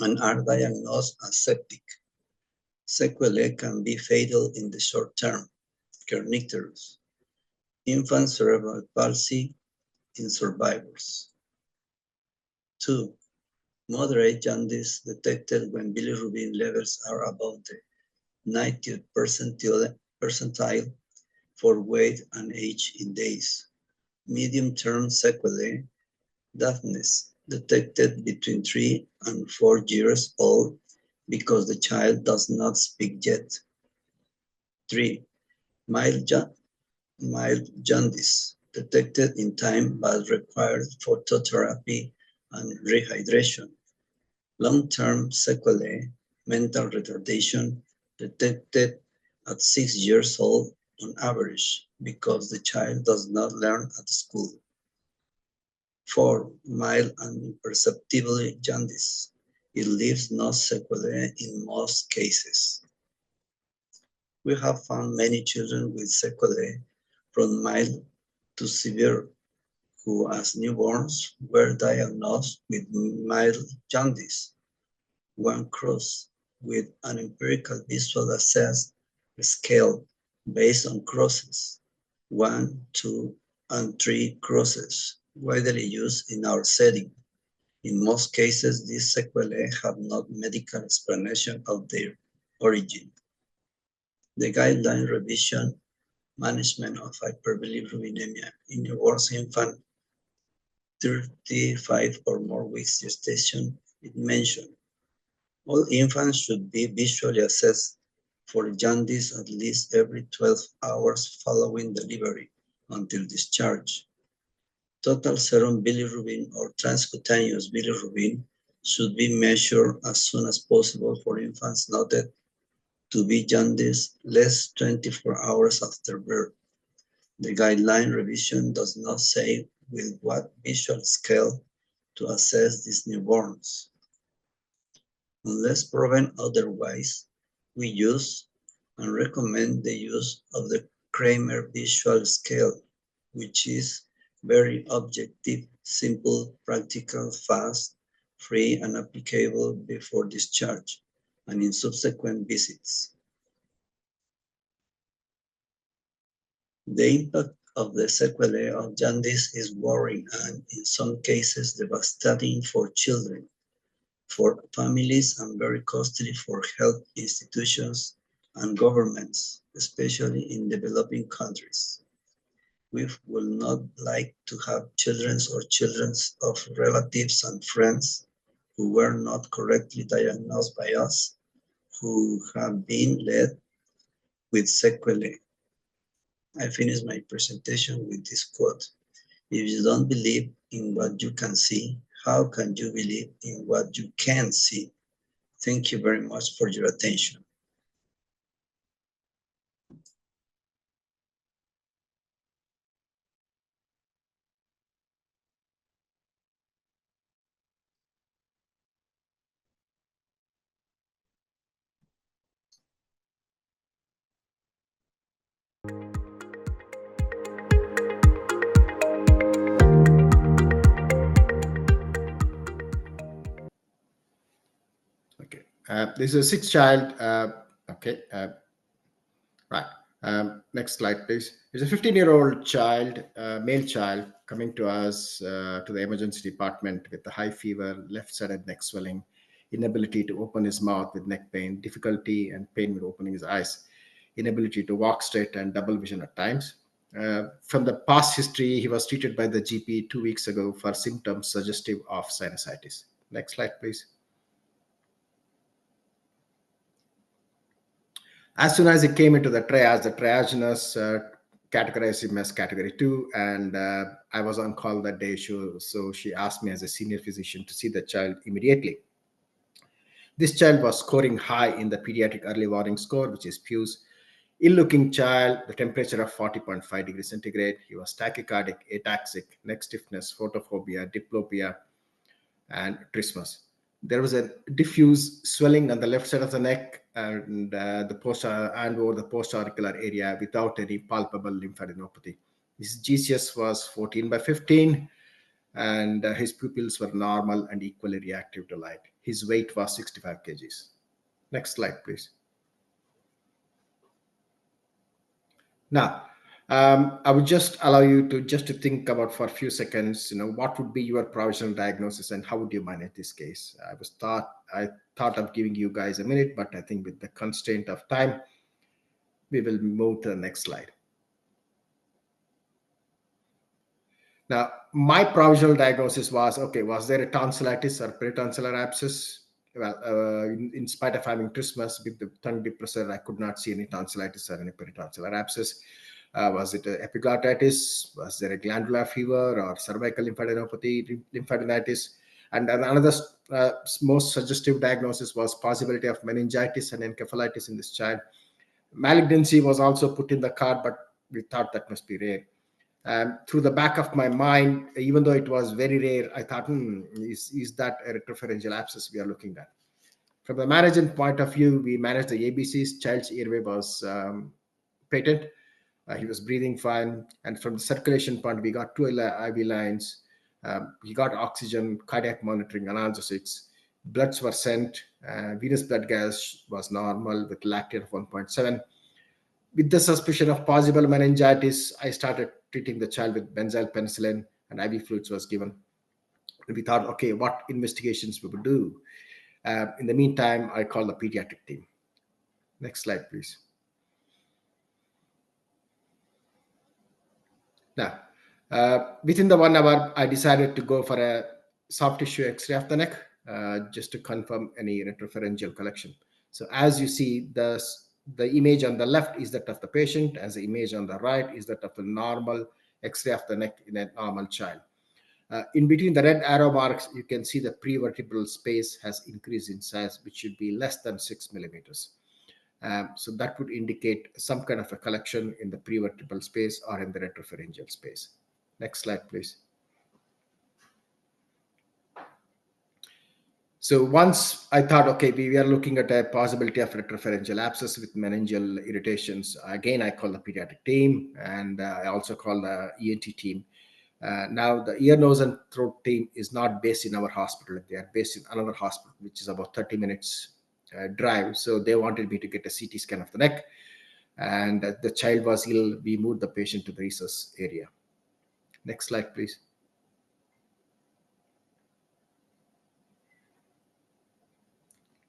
and are diagnosed as septic. Sequelae can be fatal in the short term, kernicterus, infant cerebral palsy in survivors. 2. Moderate jaundice detected when bilirubin levels are above the 90th percentile for weight and age in days. Medium-term sequelae, deafness, detected between 3 and 4 years old because the child does not speak yet. 3. Mild jaundice, detected in time but required phototherapy and rehydration. Long-term sequelae, mental retardation, detected at 6 years old on average because the child does not learn at school. 4. Mild and imperceptibly jaundice. It leaves no sequelae in most cases. We have found many children with sequelae from mild to severe who as newborns were diagnosed with mild jaundice. One cross with an empirical visual assessed scale based on crosses, 1, 2, and 3 crosses, widely used in our setting. In most cases, these sequelae have no medical explanation of their origin. The guideline revision management of hyperbilirubinemia in newborns infant 35 or more weeks gestation, it mentioned all infants should be visually assessed for jaundice at least every 12 hours following delivery until discharge. Total serum bilirubin or transcutaneous bilirubin should be measured as soon as possible for infants noted to be jaundiced less 24 hours after birth. The guideline revision does not say with what visual scale to assess these newborns. Unless proven otherwise, we use and recommend the use of the Kramer visual scale, which is very objective, simple, practical, fast, free, and applicable before discharge and in subsequent visits. The impact of the sequelae of jaundice is worrying and, in some cases, devastating for children, for families, and very costly for health institutions and governments, especially in developing countries. We will not like to have children or children of relatives and friends who were not correctly diagnosed by us, who have been led with sequelae. I finish my presentation with this quote. If you don't believe in what you can see, how can you believe in what you can't see? Thank you very much for your attention. Okay. This is a sixth child. Okay. Right. Next slide, please. It's a 15-year-old child, male child, coming to us to the emergency department with a high fever, left-sided neck swelling, inability to open his mouth with neck pain, difficulty and pain with opening his eyes, inability to walk straight, and double vision at times. From the past history, he was treated by the GP 2 weeks ago for symptoms suggestive of sinusitis. Next slide, please. As soon as he came into the triage nurse categorized him as category 2, and I was on call that day, so she asked me as a senior physician to see the child immediately. This child was scoring high in the pediatric early warning score, which is PEWS. Ill-looking child, the temperature of 40.5 degrees centigrade. He was tachycardic, ataxic, neck stiffness, photophobia, diplopia, and trismus. There was a diffuse swelling on the left side of the neck and and over the post-auricular area without any palpable lymphadenopathy. His GCS was 14/15, and his pupils were normal and equally reactive to light. His weight was 65 kgs. Next slide, please. Now, I would just allow you to think about for a few seconds, what would be your provisional diagnosis and how would you manage this case? I thought of giving you guys a minute, but I think with the constraint of time, we will move to the next slide. Now, my provisional diagnosis was, okay, was there a tonsillitis or peritonsillar abscess? Well, in spite of having trismus with the tongue depressor, I could not see any tonsillitis or any peritonsillar abscess. Was it epiglottitis? Was there a glandular fever or cervical lymphadenopathy, lymphadenitis? And another most suggestive diagnosis was possibility of meningitis and encephalitis in this child. Malignancy was also put in the card, but we thought that must be rare. Through the back of my mind, even though it was very rare, I thought, is that a retropharyngeal abscess we are looking at? From the management point of view, we managed the ABCs. Child's airway was patent. He was breathing fine. And from the circulation point, we got 2 IV lines. He got oxygen, cardiac monitoring, analgesics. Bloods were sent. Venous blood gas was normal with lactate of 1.7. With the suspicion of possible meningitis, I started treating the child with benzyl penicillin and IV fluids was given. We thought, okay, what investigations we would do? In the meantime, I called the pediatric team. Next slide, please. Now, within the 1 hour, I decided to go for a soft tissue X-ray of the neck just to confirm any retropharyngeal collection. So as you see, the image on the left is that of the patient, as the image on the right is that of the normal X-ray of the neck in a normal child. In between the red arrow marks, you can see the prevertebral space has increased in size, which should be less than 6 millimeters. So that would indicate some kind of a collection in the prevertebral space or in the retropharyngeal space. Next slide, please. So once I thought, okay, we are looking at a possibility of retropharyngeal abscess with meningeal irritations. Again, I call the pediatric team, and I also call the ENT team. Now, the ear, nose, and throat team is not based in our hospital. They are based in another hospital, which is about 30 minutes drive. So they wanted me to get a CT scan of the neck. And the child was ill. We moved the patient to the resus area. Next slide, please.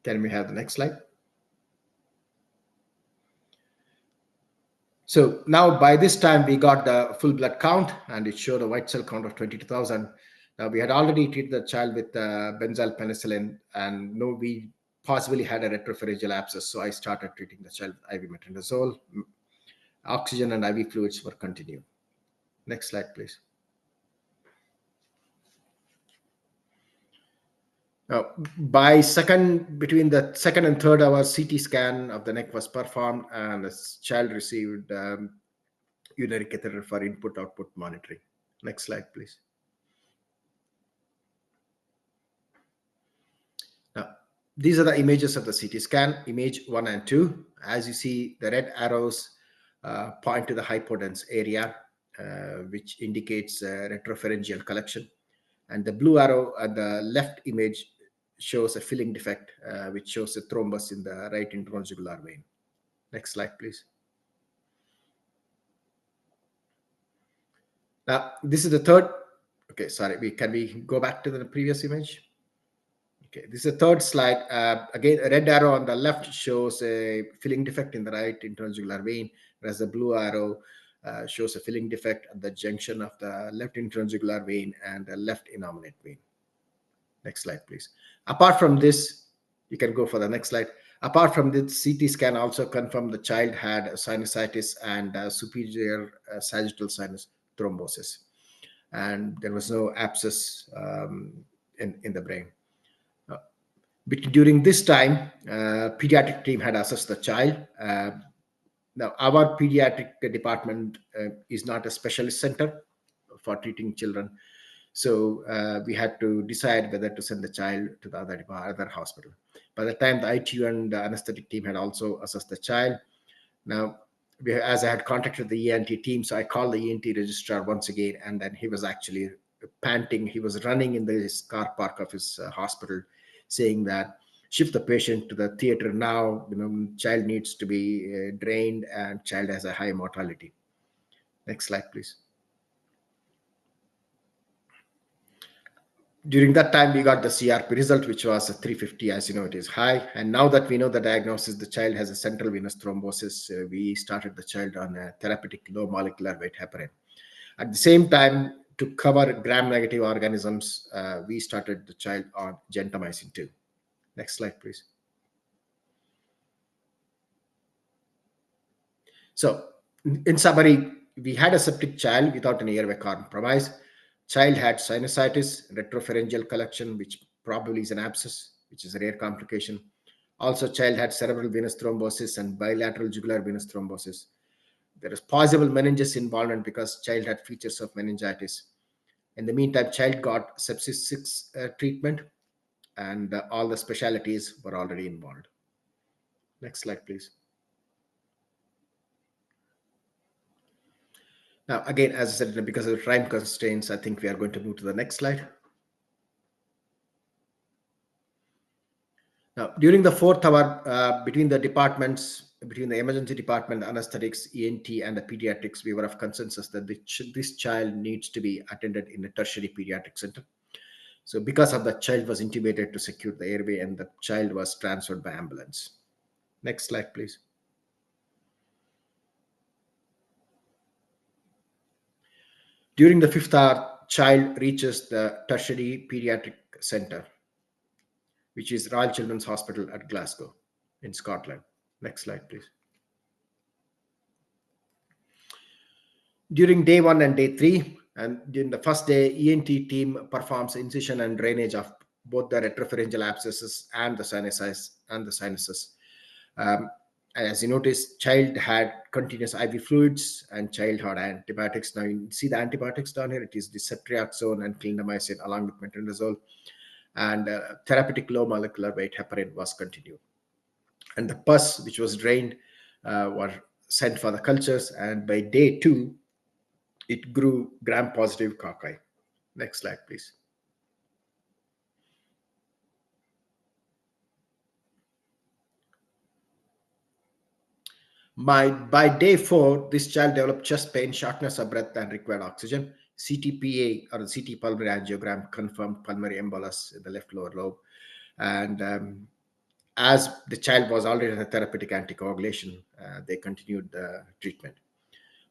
Can we have the next slide? So now by this time we got the full blood count, and it showed a white cell count of 22,000. Now we had already treated the child with benzyl penicillin, and no, we possibly had a retropharyngeal abscess. So I started treating the child with IV metronidazole. Oxygen and IV fluids were continued. Next slide, please. Between the second and third hour, CT scan of the neck was performed, and the child received urinary catheter for input-output monitoring. Next slide, please. Now, these are the images of the CT scan, image 1 and 2. As you see, the red arrows point to the hypodense area, which indicates retropharyngeal collection. And the blue arrow at the left image shows a filling defect, which shows a thrombus in the right intrajugular vein. Next slide, please. Now, this is the third. Okay, sorry. Can we go back to the previous image? Okay, this is the third slide. Again, a red arrow on the left shows a filling defect in the right intrajugular vein, whereas the blue arrow shows a filling defect at the junction of the left intrajugular vein and the left innominate vein. Next slide, please. Apart from this, you can go for the next slide. Apart from this, CT scan also confirmed the child had sinusitis and superior sagittal sinus thrombosis, and there was no abscess in the brain. During this time, pediatric team had assessed the child. Now, our pediatric department is not a specialist center for treating children. So we had to decide whether to send the child to the other hospital. By the time the ITU and the anesthetic team had also assessed the child. Now, as I had contacted the ENT team, so I called the ENT registrar once again, and then he was actually panting. He was running in the car park of his hospital, saying that shift the patient to the theater now. Child needs to be drained, and child has a high mortality. Next slide, please. During that time, we got the CRP result, which was a 350. As you know, it is high. And now that we know the diagnosis, the child has a central venous thrombosis, we started the child on a therapeutic low molecular weight heparin. At the same time, to cover gram-negative organisms, we started the child on gentamicin 2. Next slide, please. So, in summary, we had a septic child without an airway compromise. Child had sinusitis, retropharyngeal collection, which probably is an abscess, which is a rare complication. Also, child had cerebral venous thrombosis and bilateral jugular venous thrombosis. There is possible meninges involvement because child had features of meningitis. In the meantime, child got sepsis 6 treatment, and all the specialties were already involved. Next slide, please. Now, again, as I said, because of the time constraints, I think we are going to move to the next slide. Now, during the 4th hour, between the departments, between the emergency department, anesthetics, ENT, and the pediatrics, we were of consensus that this child needs to be attended in a tertiary pediatric center. So because of that, child was intubated to secure the airway, and the child was transferred by ambulance. Next slide, please. During the 5th hour, child reaches the tertiary pediatric center, which is Royal Children's Hospital at Glasgow in Scotland. Next slide, please. During day 1 and day 3, and during the first day, ENT team performs incision and drainage of both the retropharyngeal abscesses and the sinuses. As you notice, child had continuous IV fluids and child had antibiotics. Now you see the antibiotics down here. It is the ceftriaxone and clindamycin along with metronidazole. and therapeutic low molecular weight heparin was continued. And the pus, which was drained, were sent for the cultures, and by day 2, it grew gram-positive cocci. Next slide, please. By day 4, this child developed chest pain, shortness of breath, and required oxygen. CTPA, or the CT pulmonary angiogram, confirmed pulmonary embolus in the left lower lobe. And as the child was already in a therapeutic anticoagulation, they continued the treatment.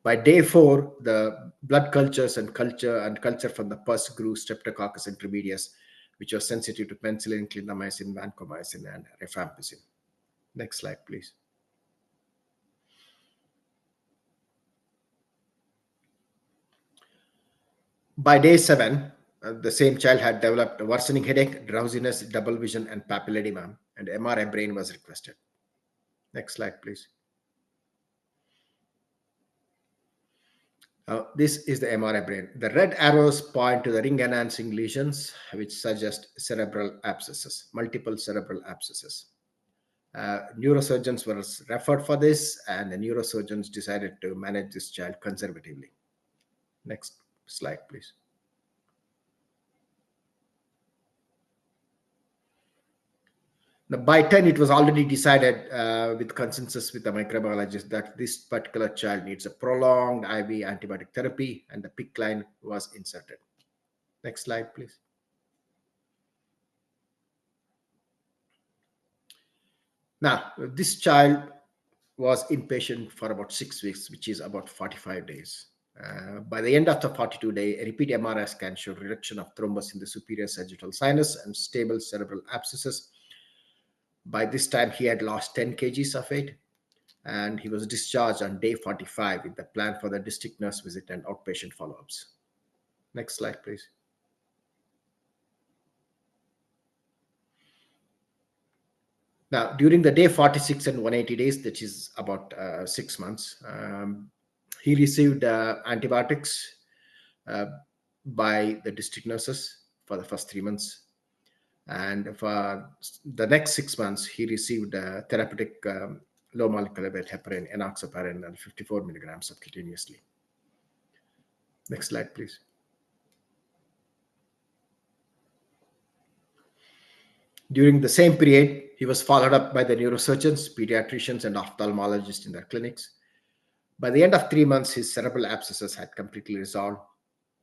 By day 4, the blood cultures and culture from the pus grew Streptococcus intermedius, which was sensitive to penicillin, clindamycin, vancomycin, and rifampicin. Next slide, please. By day 7, the same child had developed a worsening headache, drowsiness, double vision, and papilledema, and MRI brain was requested. Next slide, please. This is the MRI brain. The red arrows point to the ring-enhancing lesions, which suggest cerebral abscesses, multiple cerebral abscesses. Neurosurgeons were referred for this, and the neurosurgeons decided to manage this child conservatively. Next slide, please. Now, by 10, it was already decided with consensus with the microbiologist that this particular child needs a prolonged IV antibiotic therapy, and the PICC line was inserted. Next slide, please. Now, this child was inpatient for about 6 weeks, which is about 45 days. By the end of the 42-day, a repeat MRI scan showed reduction of thrombus in the superior sagittal sinus and stable cerebral abscesses. By this time, he had lost 10 kgs of weight, and he was discharged on day 45 with the plan for the district nurse visit and outpatient follow-ups. Next slide, please. Now, during the day 46 and 180 days, that is about 6 months, he received antibiotics by the district nurses for the first 3 months. And for the next 6 months, he received therapeutic low molecular weight heparin, enoxaparin, and 54 milligrams subcutaneously. Next slide, please. During the same period, he was followed up by the neurosurgeons, pediatricians, and ophthalmologists in their clinics. By the end of 3 months, his cerebral abscesses had completely resolved.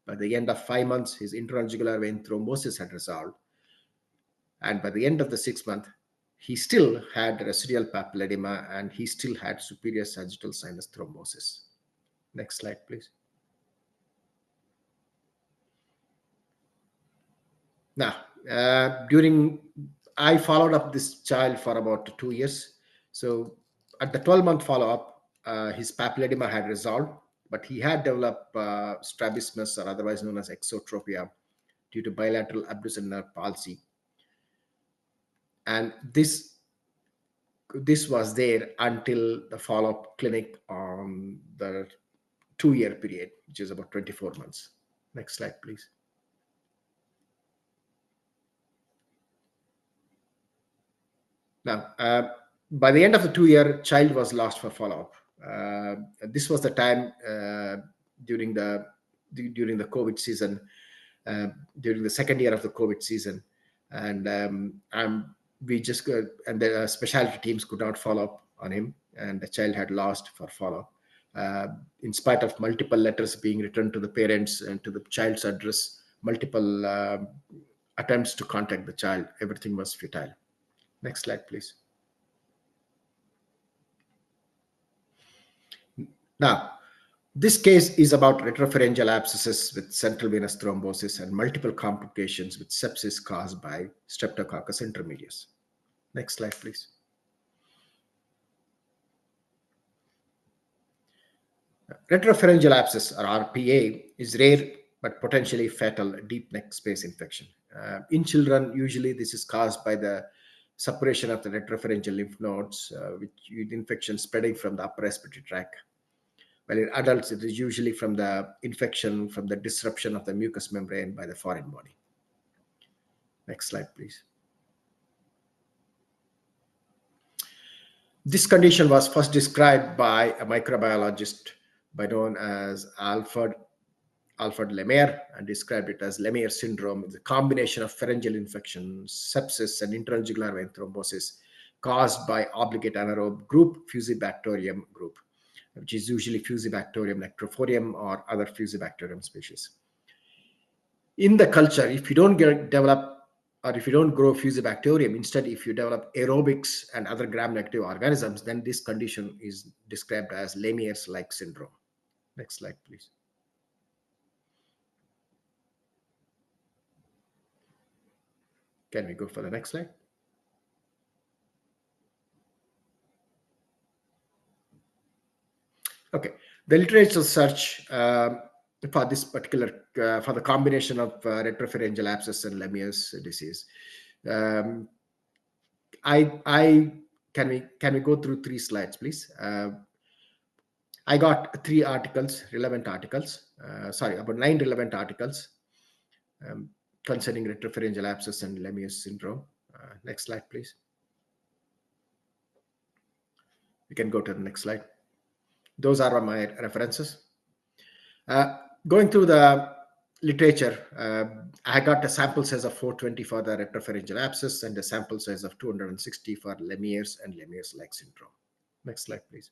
By the end of 5 months, his intrajugular vein thrombosis had resolved. And by the end of the 6th month, he still had residual papilledema, and he still had superior sagittal sinus thrombosis. Next slide, please. Now, I followed up this child for about 2 years. So at the 12-month follow-up, his papilledema had resolved, but he had developed strabismus, or otherwise known as exotropia, due to bilateral abducens nerve palsy. And this was there until the follow-up clinic on the 2-year period, which is about 24 months. Next slide, please. Now, by the end of the 2-year, child was lost for follow-up. This was the time during the COVID season, during the second year of the COVID season, and we just and the specialty teams could not follow up on him, and the child had lost for follow-up. In spite of multiple letters being returned to the parents and to the child's address, multiple attempts to contact the child, everything was futile. Next slide, please. Now, this case is about retropharyngeal abscesses with central venous thrombosis and multiple complications with sepsis caused by Streptococcus intermedius. Next slide, please. Retropharyngeal abscess, or RPA, is rare but potentially fatal deep neck space infection. In children, usually this is caused by the suppression of the retropharyngeal lymph nodes, with infection spreading from the upper respiratory tract. While in adults, it is usually from the infection from the disruption of the mucous membrane by the foreign body. Next slide, please. This condition was first described by a microbiologist known as Alfred Lemire, and described it as Lemire syndrome. It's a combination of pharyngeal infection, sepsis, and intrajugular vein thrombosis caused by obligate anaerobe group Fusobacterium group, which is usually Fusobacterium necrophorium or other Fusobacterium species. In the culture, if you don't develop or if you don't grow Fusobacterium, instead if you develop aerobics and other gram-negative organisms, then this condition is described as Lemire's-like syndrome. Next slide, please. Can we go for the next slide? Okay, the literature search for this particular, for the combination of retropharyngeal abscess and Lemire's disease. Can we go through 3 slides, please? I got 3 articles, relevant articles, about 9 relevant articles concerning retropharyngeal abscess and Lemire's syndrome. Next slide, please. We can go to the next slide. Those are my references. Going through the literature, I got a sample size of 420 for the retropharyngeal abscess and a sample size of 260 for Lemire's and Lemire's-like syndrome. Next slide, please.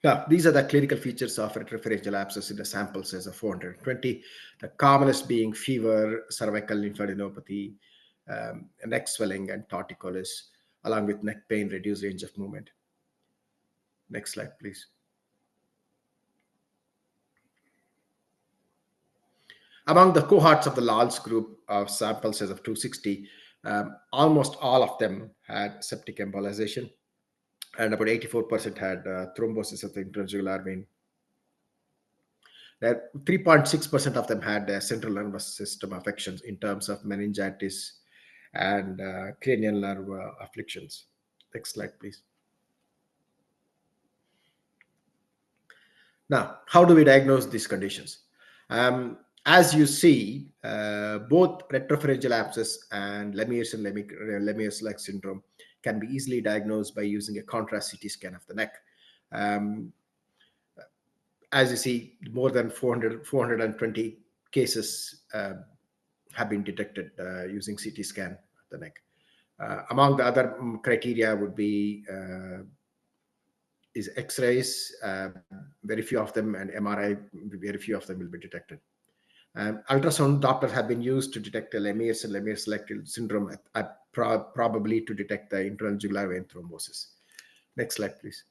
Yeah, these are the clinical features of retropharyngeal abscess in the sample size of 420. The commonest being fever, cervical lymphadenopathy, neck swelling, and torticollis, along with neck pain, reduced range of movement. Next slide, please. Among the cohorts of the LALS group of sample size of 260, almost all of them had septic embolization, and about 84% had thrombosis of the intrajugular vein. 3.6% of them had central nervous system affections in terms of meningitis and cranial nerve afflictions. Next slide, please. Now, how do we diagnose these conditions? As you see, both retropharyngeal abscess and Lemire's and Lemire's-like syndrome can be easily diagnosed by using a contrast CT scan of the neck. As you see, more than 420 cases have been detected using CT scan of the neck. Among the other criteria would be is X-rays, very few of them, and MRI, very few of them will be detected. Ultrasound Dopplers have been used to detect the Lemire's and Lemire's-like syndrome, probably to detect the intrajugular vein thrombosis. Next slide, please.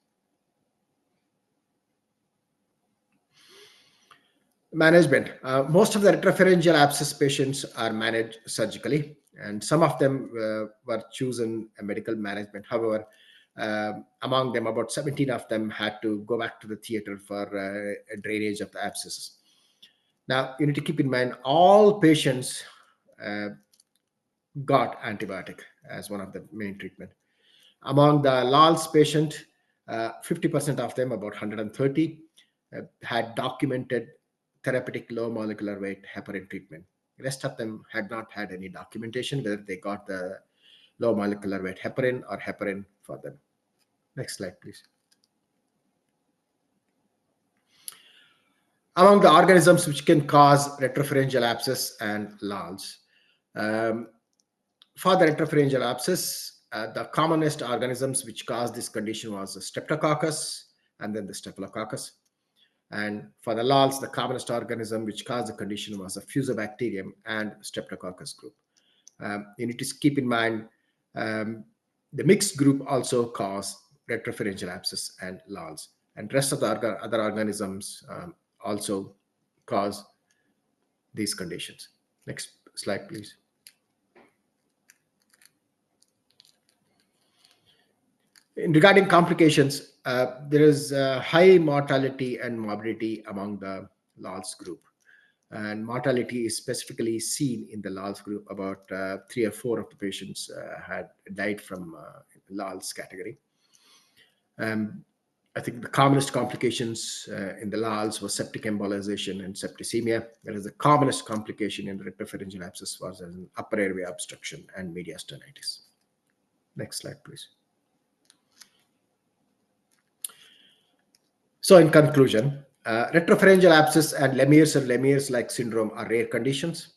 Management. Most of the retropharyngeal abscess patients are managed surgically, and some of them were chosen a medical management. However, among them, about 17 of them had to go back to the theater for a drainage of the abscesses. Now, you need to keep in mind all patients got antibiotic as one of the main treatment. Among the LALS patient, 50% of them, about 130, had documented therapeutic low molecular weight heparin treatment. The rest of them had not had any documentation whether they got the low molecular weight heparin or heparin for them. Next slide, please. Among the organisms which can cause retropharyngeal abscess and LALS, for the retropharyngeal abscess, the commonest organisms which cause this condition was the Streptococcus and then the Staphylococcus. And for the LALS, the commonest organism which caused the condition was the Fusobacterium and Streptococcus group. You need to keep in mind the mixed group also cause retropharyngeal abscess and LALS, and rest of the other organisms also cause these conditions. Next slide, please. Regarding complications, there is high mortality and morbidity among the LALS group. And mortality is specifically seen in the LALS group. About 3 or 4 of the patients had died from LALS category. I think the commonest complications in the LALs was septic embolization and septicemia, whereas the commonest complication in the retropharyngeal abscess was an upper airway obstruction and mediastinitis. Next slide, please. So in conclusion, retropharyngeal abscess and Lemierre's or Lemierre's-like syndrome are rare conditions.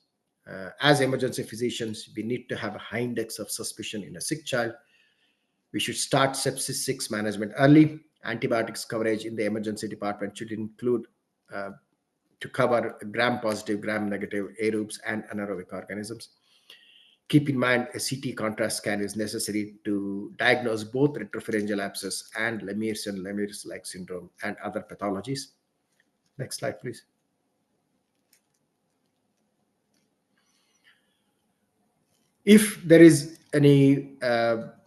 As emergency physicians, we need to have a high index of suspicion in a sick child. We should start sepsis 6 management early. Antibiotics coverage in the emergency department should include to cover gram-positive, gram-negative aerobes and anaerobic organisms. Keep in mind a CT contrast scan is necessary to diagnose both retropharyngeal abscess and Lemierre's and Lemierre's-like syndrome and other pathologies. Next slide, please. If there is any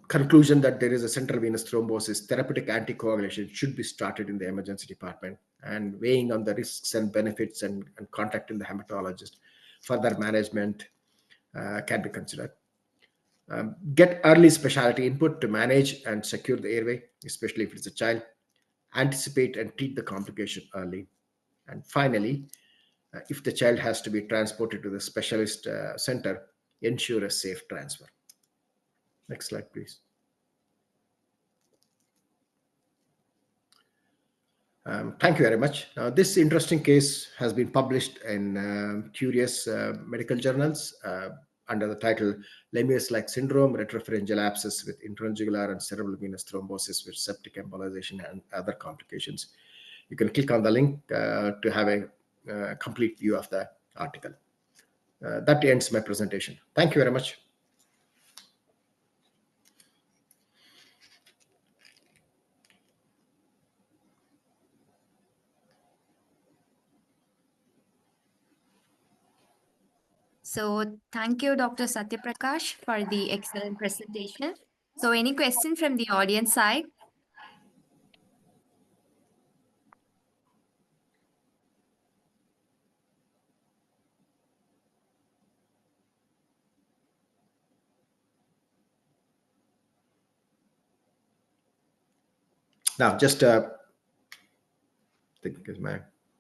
conclusion that there is a central venous thrombosis, therapeutic anticoagulation should be started in the emergency department, and weighing on the risks and benefits and contacting the hematologist. Further management can be considered. Get early specialty input to manage and secure the airway, especially if it's a child. Anticipate and treat the complication early. And finally, if the child has to be transported to the specialist center, ensure a safe transfer. Next slide, please. Thank you very much. Now, this interesting case has been published in curious medical journals under the title Lemierre's-like syndrome, retropharyngeal abscess with intrajugular and cerebral venous thrombosis with septic embolization and other complications. You can click on the link to have a complete view of the article. That ends my presentation. Thank you very much. So thank you, Dr. Satyaprakash, for the excellent presentation. So any question from the audience side? Now, just okay,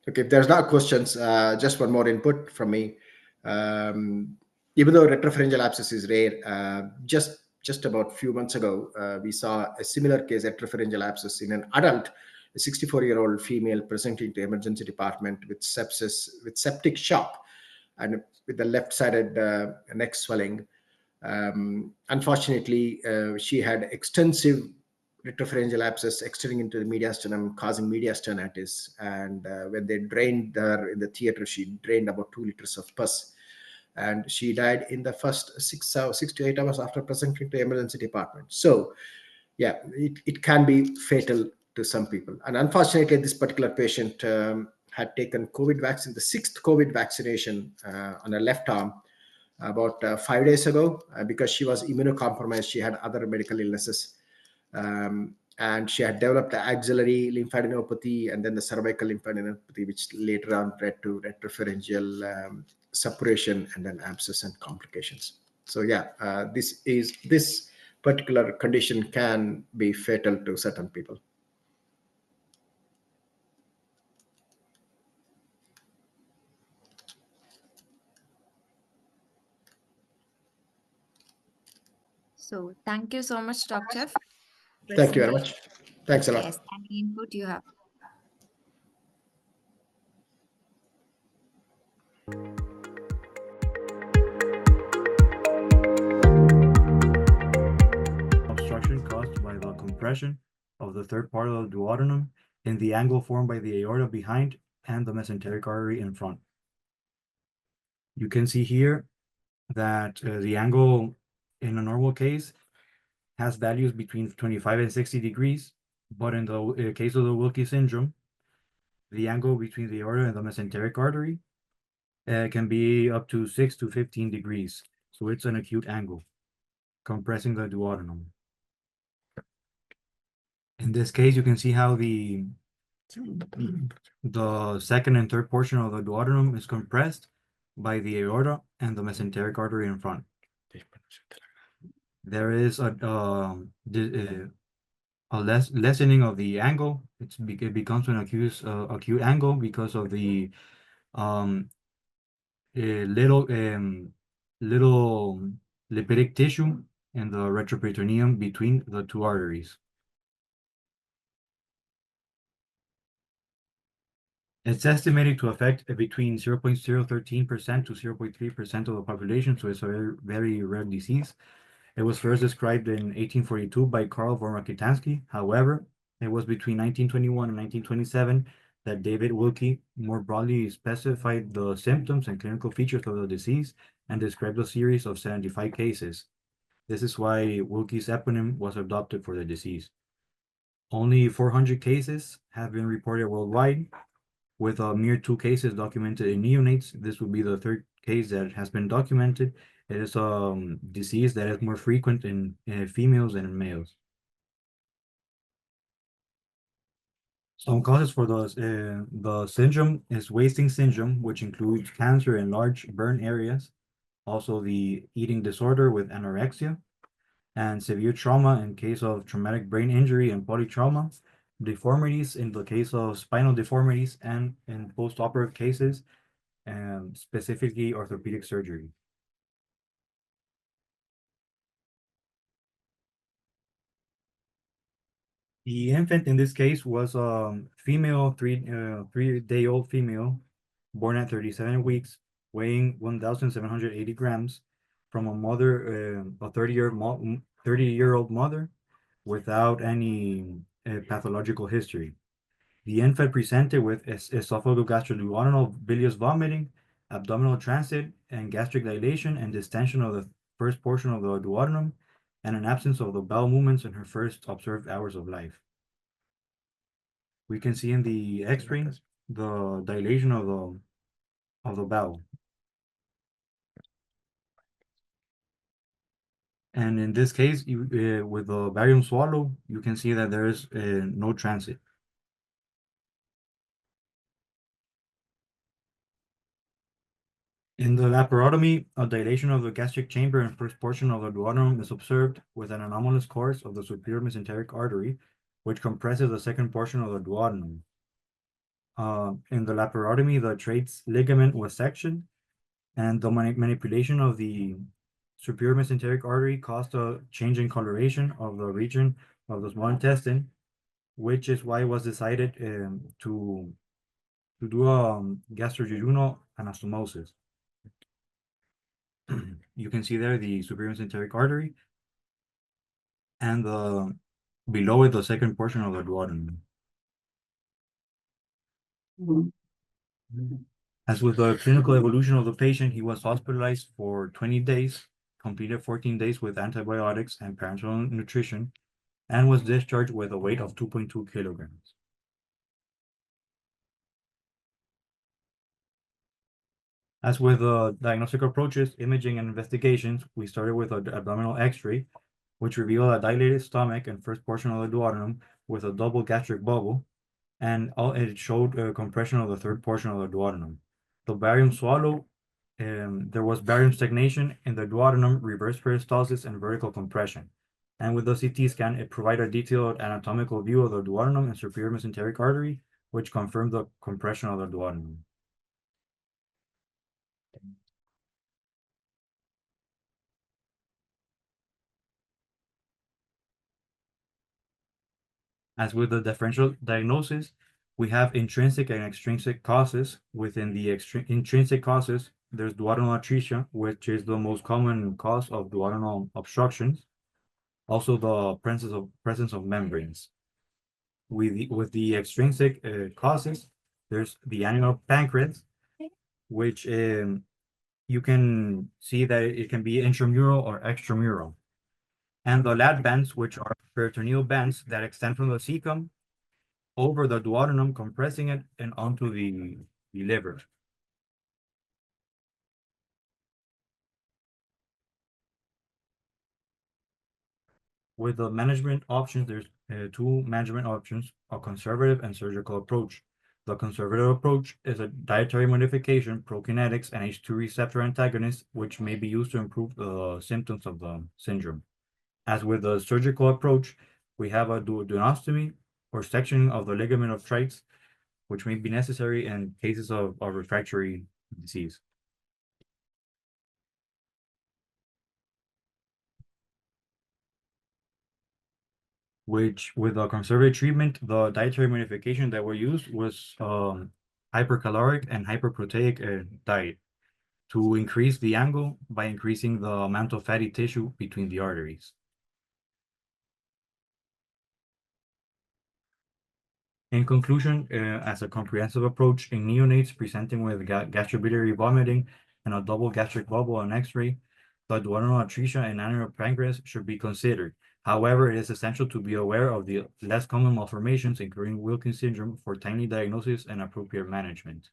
if there's not questions, just one more input from me. Even though retropharyngeal abscess is rare, just about a few months ago, we saw a similar case, retropharyngeal abscess in an adult, a 64-year-old female presenting to emergency department with sepsis, with septic shock, and with the left-sided neck swelling. Unfortunately, she had extensive retropharyngeal abscess extending into the mediastinum, causing mediastinitis. And when they drained her in the theater, she drained about 2 liters of pus. And she died in the first 6 to 8 hours after presenting to the emergency department. So, yeah, it can be fatal to some people. And unfortunately, this particular patient had taken COVID vaccine, the 6th COVID vaccination on her left arm about 5 days ago because she was immunocompromised. She had other medical illnesses. And she had developed the axillary lymphadenopathy and then the cervical lymphadenopathy, which later on led to retropharyngeal suppuration and then abscess and complications. So yeah, this particular condition can be fatal to certain people. So thank you so much, Doctor. Thank you very much. Thanks a lot. Yes, any input you have? Obstruction caused by the compression of the third part of the duodenum in the angle formed by the aorta behind and the mesenteric artery in front. You can see here that the angle in a normal case has values between 25 and 60 degrees, but in the case of the Wilkie syndrome, the angle between the aorta and the mesenteric artery can be up to 6 to 15 degrees. So it's an acute angle, compressing the duodenum. In this case, you can see how the second and third portion of the duodenum is compressed by the aorta and the mesenteric artery in front. There is a lessening of the angle. It becomes an acute angle because of the um, little lipidic tissue in the retroperitoneum between the two arteries. It's estimated to affect between 0.013% to 0.3% of the population, so it's a very, very rare disease. It was first described in 1842 by Karl von Rokitansky. However, it was between 1921 and 1927 that David Wilkie more broadly specified the symptoms and clinical features of the disease and described a series of 75 cases. This is why Wilkie's eponym was adopted for the disease. Only 400 cases have been reported worldwide, with a mere 2 cases documented in neonates. This would be the third case that has been documented. It is a disease that is more frequent in females than in males. Some causes for the syndrome is wasting syndrome, which includes cancer in large burn areas, also the eating disorder with anorexia, and severe trauma in case of traumatic brain injury and polytrauma, deformities in the case of spinal deformities, and in post-operative cases, specifically orthopedic surgery. The infant in this case was a female, three-day-old female, born at 37 weeks, weighing 1,780 grams, from a mother, a 30-year-old mother, without any pathological history. The infant presented with esophagogastroduodenal bilious vomiting, abdominal transit, and gastric dilation and distension of the first portion of the duodenum, and an absence of the bowel movements in her first observed hours of life. We can see in the X-ray the dilation of the bowel. And in this case, with the barium swallow, you can see that there is no transit. In the laparotomy, a dilation of the gastric chamber and first portion of the duodenum is observed with an anomalous course of the superior mesenteric artery, which compresses the second portion of the duodenum. In the laparotomy, the Treitz ligament was sectioned, and the manipulation of the superior mesenteric artery caused a change in coloration of the region of the small intestine, which is why it was decided to do a gastrojejunal anastomosis. You can see there the superior mesenteric artery, and below it the second portion of the duodenum. As with the clinical evolution of the patient, he was hospitalized for 20 days, completed 14 days with antibiotics and parenteral nutrition, and was discharged with a weight of 2.2 kilograms. As with the diagnostic approaches, imaging, and investigations, we started with an abdominal X-ray, which revealed a dilated stomach and first portion of the duodenum with a double gastric bubble, and it showed a compression of the third portion of the duodenum. The barium swallow, there was barium stagnation in the duodenum, reverse peristalsis, and vertical compression. And with the CT scan, it provided a detailed anatomical view of the duodenum and superior mesenteric artery, which confirmed the compression of the duodenum. As with the differential diagnosis, we have intrinsic and extrinsic causes. Within the intrinsic causes, there's duodenal atresia, which is the most common cause of duodenal obstructions. Also, the presence of membranes. With the extrinsic causes, there's the annular pancreas, which you can see that it can be intramural or extramural. And the lat bands, which are peritoneal bands that extend from the cecum over the duodenum, compressing it and onto the liver. With the management options, there's two management options: a conservative and surgical approach. The conservative approach is a dietary modification, prokinetics, and H2 receptor antagonist, which may be used to improve the symptoms of the syndrome. As with the surgical approach, we have a duodenostomy or sectioning of the ligament of trikes, which may be necessary in cases of refractory disease. Which, with a conservative treatment, the dietary modification that were used was hypercaloric and hyperproteic diet to increase the angle by increasing the amount of fatty tissue between the arteries. In conclusion, as a comprehensive approach in neonates presenting with gastrobiliary vomiting and a double gastric bubble on X-ray, the duodenal atresia and annular pancreas should be considered. However, it is essential to be aware of the less common malformations, including Wilkie syndrome, for timely diagnosis and appropriate management.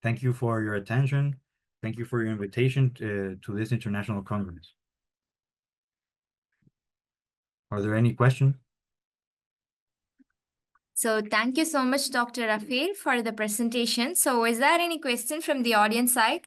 Thank you for your attention. Thank you for your invitation to this international congress. Are there any questions? So thank you so much, Dr. Rafael, for the presentation. So is there any question from the audience side?